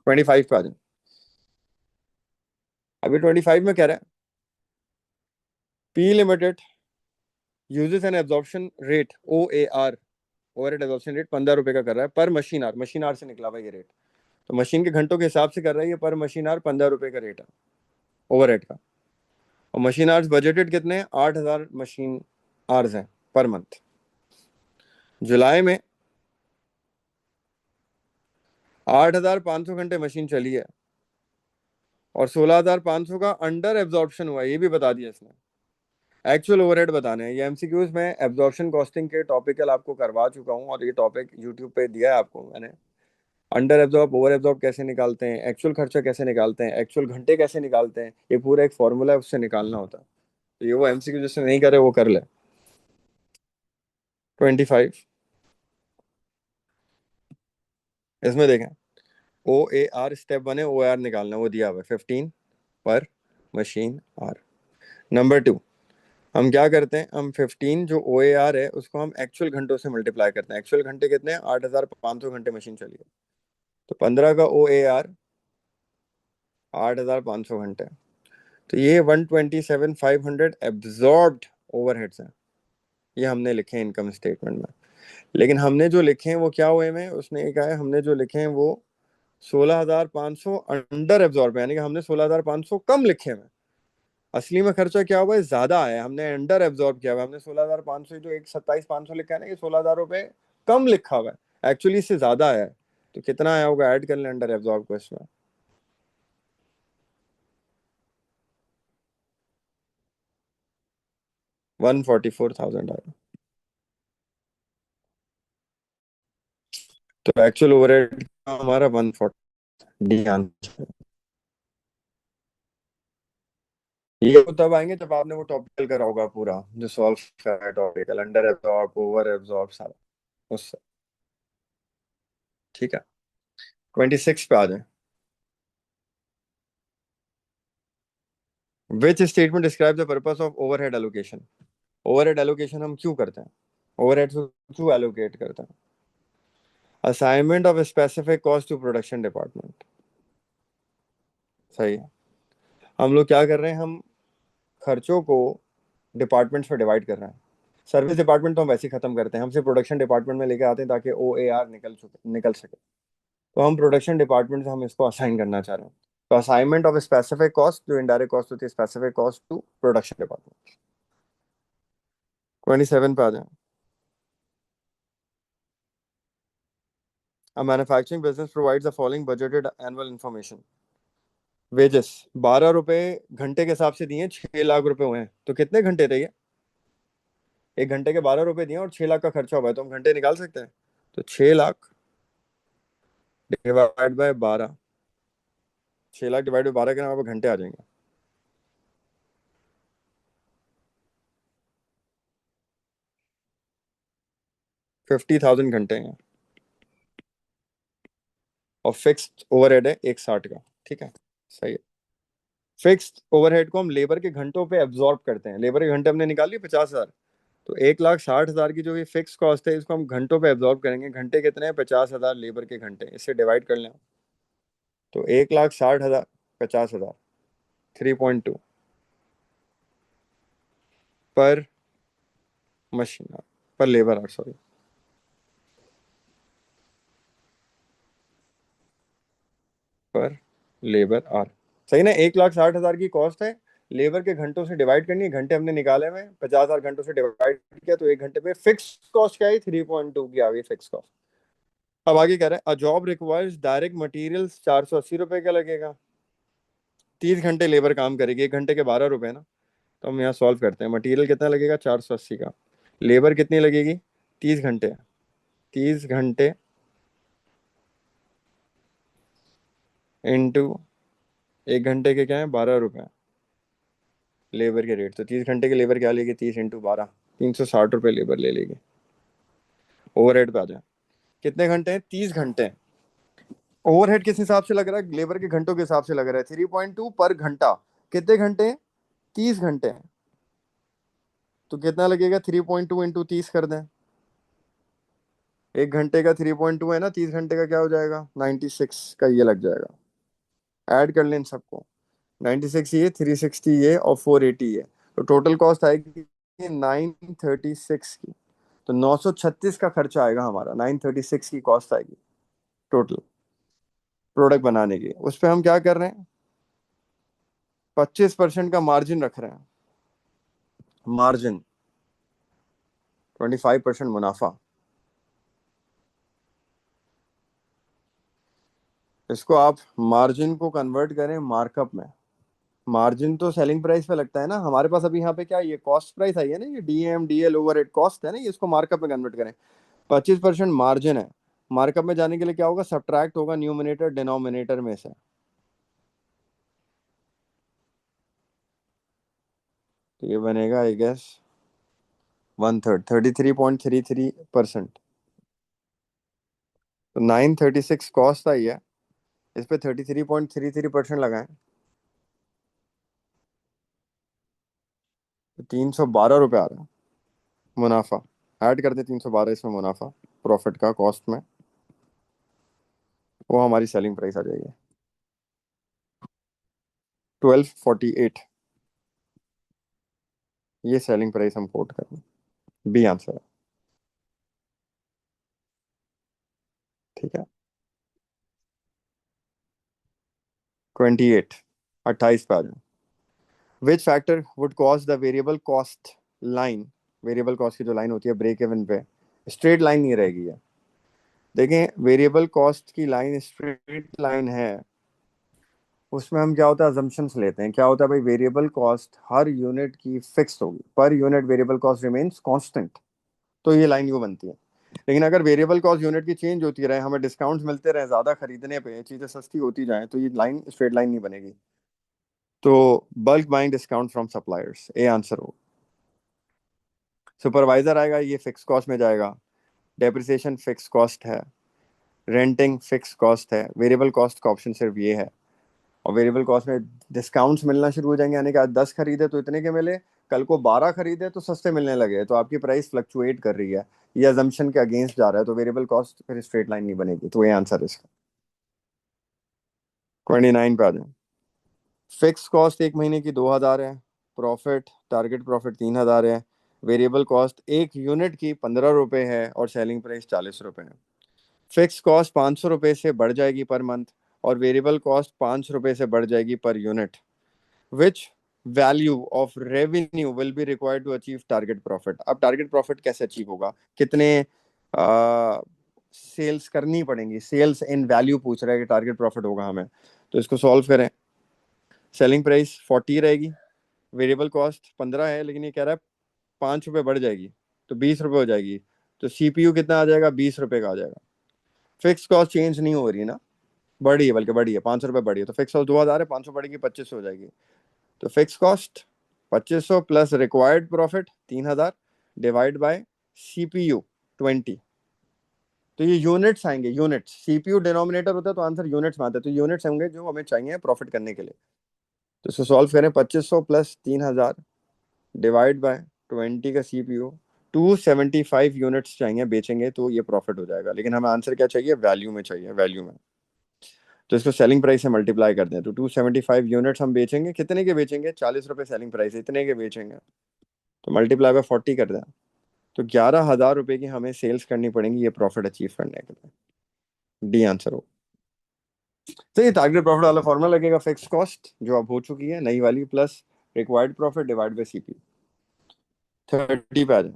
25 पे आ जाए। अभी 25 में कह रहा है P limited uses an absorption rate O A R, overhead absorption rate 15 रुपए का कर रहा है पर मशीन आर। मशीन आर से निकला हुआ ये रेट, तो मशीन के घंटों के हिसाब से कर रहा है ये, पर मशीन आर 15 रुपए का रेट है ओवरहेड का। और मशीन आर्स बजटेड कितने हैं, 8,000 मशीन आर्स हैं पर मंथ। जुलाई में 8,500 घंटे मशीन चली है और 16,500 का अंडर एब्जॉर्प्शन हुआ है, ये भी बता दिया इसने। एक्चुअल ओवरहेड बताने हैं ये एमसीक्यूज में, एब्जॉर्प्शन कॉस्टिंग के टॉपिकल आपको करवा चुका हूँ और ये टॉपिक यूट्यूब पे दिया है आपको मैंने। अंडर एब्जॉर्ब ओवर एब्जॉर्ब कैसे निकालते हैं, एक्चुअल खर्चा कैसे निकालते हैं, एक्चुअल घंटे कैसे निकालते हैं, ये पूरा एक फॉर्मूला है, उससे निकालना होता है। तो ये वो एमसीक्यू जिससे नहीं करे वो कर ले। 25 इसमें देखें, ओ ए आर स्टेप 1 है, ओ आर निकालना वो दिया हुआ है 15 पर मशीन आर। नंबर 2, हम क्या करते हैं, हम 15 जो ओ ए आर है उसको हम एक्चुअल घंटों से मल्टीप्लाई करते हैं। एक्चुअल घंटे कितने हैं, 8,500 घंटे मशीन चली है, तो 15 का ओ ए आर 8,500 घंटे, तो ये 127,500 एब्जॉर्ब्ड ओवरहेड्स हैं। ये हमने लिखे हैं इनकम स्टेटमेंट में। लेकिन हमने जो लिखे हैं वो क्या हुए में, उसने ये कहा है हमने जो लिखे हैं वो 16,500 अंडर एब्जॉर्ब है, यानी कि हमने 16,500 कम लिखे हैं। असली में खर्चा क्या हुआ है, ज्यादा आया है, हमने अंडर एब्जॉर्ब किया हुआ है। हमने 16,500 जो एक 27,500 लिखा है ना, ये 16,000 रुपए कम लिखा हुआ है, एक्चुअली इससे ज्यादा आया है। तो कितना आया होगा, ऐड कर लें अंडर एब्जॉर्ब को इसमें। 144,000 आया। तो एक्चुअल ओवरहेड हमारा 140, डी आंसर। ये वो तब आएंगे जब आपने वो टॉपिकल करा होगा पूरा, जो सॉल्व करा है topical, under absorb over absorb सारा उससे। ठीक है, 26 पे आ जाए। Which statement describe the purpose of overhead allocation. Overhead allocation हम क्यों करते हैं, ओवरहेड क्यों एलोकेट करते हैं। Assignment of specific cost to production department, सही है। हम लोग क्या कर रहे हैं, हम खर्चों को डिपार्टमेंट्स में डिवाइड कर रहे हैं। सर्विस डिपार्टमेंट तो हम वैसे ही खत्म करते हैं, हम सिर्फ प्रोडक्शन डिपार्टमेंट में लेके आते हैं ताकि ओ ए आर निकल सके। तो हम प्रोडक्शन डिपार्टमेंट से हम इसको असाइन करना चाह रहे हैं। तो असाइनमेंट ऑफ स्पेसिफिक कॉस्ट, जो इनडायरेक्ट कॉस्ट होती है, specific cost to production department. 27 पे आ जाए। A manufacturing business provides the following budgeted annual information. Wages 12 रुपए घंटे के हिसाब से दिए, 6 लाख रुपए हुए हैं, तो कितने घंटे थे ये, एक घंटे के 12 रुपए दिए और 6 लाख का खर्चा हुआ है, तो हम घंटे निकाल सकते हैं। तो 6 lakh divide by 12, 6 lakh divide by 12 के नाम पे घंटे आ जाएंगे। 50,000 घंटे हैं और फिक्स्ड ओवरहेड है 160 का। ठीक है, सही है। फिक्स्ड ओवरहेड को हम लेबर के घंटों पे एब्जॉर्ब करते हैं। लेबर के घंटे हमने निकाल लिए 50,000, तो 1,60,000 की जो ये फिक्स कॉस्ट है इसको हम घंटों पे एब्जॉर्ब करेंगे। घंटे कितने हैं? 50,000 लेबर के घंटे, इससे डिवाइड कर लें। तो 1,60,000 50,000 3.2 पर मशीन, पर लेबर आवर, सॉरी, पर लेबर आवर। सही ना? 1,60,000 की कॉस्ट है, लेबर के घंटों से डिवाइड करनी है। घंटे हमने निकाले हुए 50,000 घंटों से डिवाइड किया, तो एक घंटे पे फिक्स कॉस्ट क्या है? 3.2 की आ गई फिक्स कॉस्ट। अब आगे कह रहे हैं, a job requires direct materials, 480 रुपए का लगेगा। 30 घंटे लेबर काम करेगी, एक घंटे के 12 रुपए ना। तो हम यहाँ सॉल्व करते हैं। मटेरियल कितना लगेगा? 480 का। लेबर कितनी लगेगी? 30 घंटे। 30 घंटे इंटू एक घंटे के क्या है? 12 रुपए लेबर के रेट। तो 30 घंटे के लेबर क्या लेगी? 30 इंटू 12, 360 रुपये लेबर ले लेगी। ओवरहेड पे आ जाए, कितने घंटे हैं? 30 घंटे। ओवरहेड किस हिसाब से लग रहा है? लेबर के घंटों के हिसाब से लग रहा है। 3.2 पर घंटा। कितने घंटे? 30 घंटे। तो कितना लगेगा? 3.2 इंटू 30 कर दें। एक घंटे का 3.2 है ना, 30 घंटे का क्या हो जाएगा? 96 का ये लग जाएगा। ऐड कर लें इन सबको। 96 ये, 360 ये, और 480 ये। तो टोटल कॉस्ट आएगी 936 की। तो 936 का खर्चा आएगा हमारा, 936 की कॉस्ट आएगी टोटल प्रोडक्ट बनाने की। उस पर हम क्या कर रहे हैं? 25% का मार्जिन रख रहे हैं। मार्जिन 25% मुनाफा। इसको आप मार्जिन को कन्वर्ट करें मार्कअप में। मार्जिन तो सेलिंग प्राइस पे लगता है ना हमारे पास। अभी यहाँ पे क्या, ये कॉस्ट प्राइस आई है ना, ये डीएम डीएल ओवरहेड कॉस्ट है ना, ये इसको मार्कअप में कन्वर्ट करें। 25% मार्जिन है। मार्कअप में जाने के लिए क्या होगा? सब्ट्रैक्ट होगा न्यूमिनेटर डिनोमिनेटर में से। तो ये बनेगा आई गेस 1/3, 33.33%। तो 936 कॉस्ट आई है, इस पे 33.33% लगाएं, तो 312 रुपये आ रहा है मुनाफा। ऐड कर दे 312 इसमें मुनाफा प्रॉफिट का कॉस्ट में, वो हमारी सेलिंग प्राइस आ जाएगी 1248। ये सेलिंग प्राइस हम कोट करें। बी आंसर है। ठीक है। 28, 28 पे आ जाए। Which factor would cause the variable cost line, variable cost की जो लाइन होती है ब्रेक इवन पे, स्ट्रेट लाइन नहीं रहेगी है। देखें, वेरिएबल कॉस्ट की लाइन स्ट्रेट लाइन है, उसमें हम क्या होता है अजम्पशंस लेते हैं। क्या होता है भाई? वेरिएबल कॉस्ट हर यूनिट की फिक्स होगी, per unit variable cost remains constant. तो ये लाइन यूं बनती है। लेकिन अगर वेरिएबल कॉस्ट यूनिट की चेंज होती रहे, हमें डिस्काउंट्स मिलते रहे, ज्यादा खरीदने पे चीजें सस्ती होती जाए, तो ये लाइन स्ट्रेट लाइन नहीं बनेगी। तो bulk buying discount from suppliers, A answer हो। सुपरवाइजर आएगा, ये फिक्स कॉस्ट में जाएगा। डेप्रिसिएशन फिक्स कॉस्ट है। रेंटिंग फिक्स कॉस्ट है। वेरिएबल कॉस्ट का ऑप्शन सिर्फ ये है। और वेरिएबल कॉस्ट में डिस्काउंट्स मिलना शुरू हो जाएंगे, यानी कि आज 10 खरीदे तो इतने के मिले, कल को 12 खरीदे तो सस्ते मिलने लगे, तो आपकी प्राइस फ्लक्चुएट कर रही है, ये अजम्पशन के अगेंस्ट जा रहा है, तो वेरिएबल कॉस्ट फिर स्ट्रेट लाइन नहीं बनेगी। तो ये आंसर है इसका। 29 पे आ जाए। फिक्स कॉस्ट एक महीने की 2,000 है। प्रॉफिट, टारगेट प्रॉफिट 3,000 है। वेरिएबल कॉस्ट एक यूनिट की 15 रुपए है, और सेलिंग प्राइस 40 रुपए है। फिक्स कॉस्ट 500 रुपये से बढ़ जाएगी पर मंथ, और वेरिएबल कॉस्ट 5 रुपये से बढ़ जाएगी पर unit. Which value of revenue will be required to achieve target profit? अब टारगेट प्रॉफिट कैसे अचीव होगा? कितने सेल्स करनी पड़ेंगी? सेल्स इन वैल्यू पूछ रहा है कि टारगेट प्रॉफिट होगा हमें। तो इसको सॉल्व करें। सेलिंग प्राइस 40 रहेगी, वेरिएबल कॉस्ट 15 है, लेकिन ये कह रहा है 5 रुपये बढ़ जाएगी, तो 20 रुपये हो जाएगी। तो सीपीयू कितना आ जाएगा? 20 रुपये का आ जाएगा। फिक्स कॉस्ट चेंज नहीं हो रही ना, बढ़ी है, बल्कि बढ़ी है, 500 रुपये बढ़ी है। तो फिक्स कॉस्ट 2,000 है, 500 बढ़ेगी, 2500 हो जाएगी। तो fix cost 2500 plus required profit 3,000 divide by CPU 20। तो ये यूनिट्स आएंगे, यूनिट्स। सीपीयू डिनोमिनेटर होता है, तो आंसर यूनिट्स में आता है, तो यूनिट्स होंगे जो हमें चाहिए प्रॉफिट करने के लिए। तो इसको सॉल्व करें, 2500 प्लस 3000 डिवाइड बाय 20 का सीपीयू, 275 यूनिट्स चाहिए बेचेंगे तो ये प्रॉफिट हो जाएगा। लेकिन हमें आंसर क्या चाहिए, वैल्यू में चाहिए, वैल्यू में। तो इसको सेलिंग प्राइस से मल्टीप्लाई कर दें, तो 275 यूनिट्स हम बेचेंगे, कितने के बेचेंगे, 40 रुपए सेलिंग प्राइस, इतने के बेचेंगे, तो मल्टीप्लाई बाय 40 कर दें। तो 11,000 रुपए की हमें सेल्स करनी पड़ेंगी ये प्रॉफिट अचीव करने के लिए। डी आंसर हो। तो ये टारगेट प्रॉफिट वाला फॉर्मूला लगेगा, फिक्स कॉस्ट जो अब हो चुकी है नई वाली, plus required profit divide by CP. 30 पे आ जाए।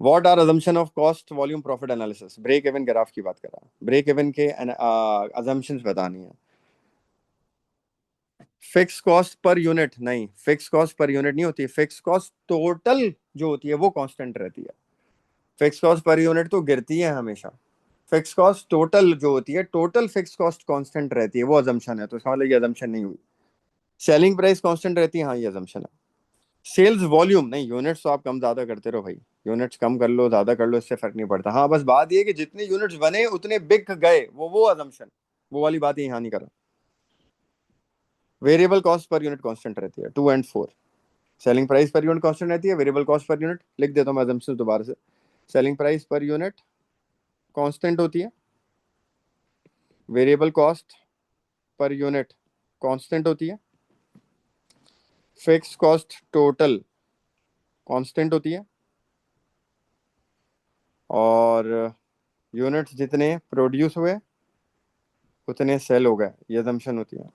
What are assumption of cost volume profit analysis, break even graph की बात कर रहा है, ब्रेक इवन के अजम्पशंस बतानी है। फिक्स कॉस्ट पर यूनिट नहीं, फिक्स कॉस्ट पर यूनिट नहीं होती, फिक्स कॉस्ट टोटल जो होती है वो कांस्टेंट रहती है। फिक्स कॉस्ट पर यूनिट तो गिरती है हमेशा। फिक्स कॉस्ट टोटल जो होती है, टोटल फिक्स कॉस्ट कांस्टेंट रहती है, वो अजम्पशन है, तो इसका मतलब ये अजम्पशन नहीं हुई। सेलिंग प्राइस कांस्टेंट रहती है, हाँ ये अजम्पशन है। सेल्स वॉल्यूम नहीं, यूनिट्स तो आप कम ज्यादा करते रहो भाई, यूनिट्स कम कर लो ज्यादा कर लो इससे फर्क नहीं पड़ता। हाँ बस बात ये है कि जितने यूनिट्स बने उतने बिक गए, वो अजम्पशन, वो वाली बात यहाँ नहीं करा। Variable cost per unit constant रहती है, 2 और 4। Selling price per unit constant रहती है, वेरिएबल कॉस्ट पर यूनिट, लिख देता हूँ मैं अजम्पशन दोबारा से। Selling price per unit constant होती है, variable cost per unit constant होती है, फिक्स कॉस्ट टोटल कांस्टेंट होती है, और यूनिट्स जितने प्रोड्यूस हुए उतने सेल हो गए, ये assumption होती है।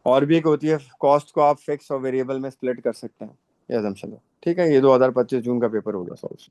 और भी एक होती है, कॉस्ट को आप फिक्स और वेरिएबल में स्प्लिट कर सकते हैं, ये assumption है। ठीक है, ये 2025 जून का पेपर होगा सॉल्व।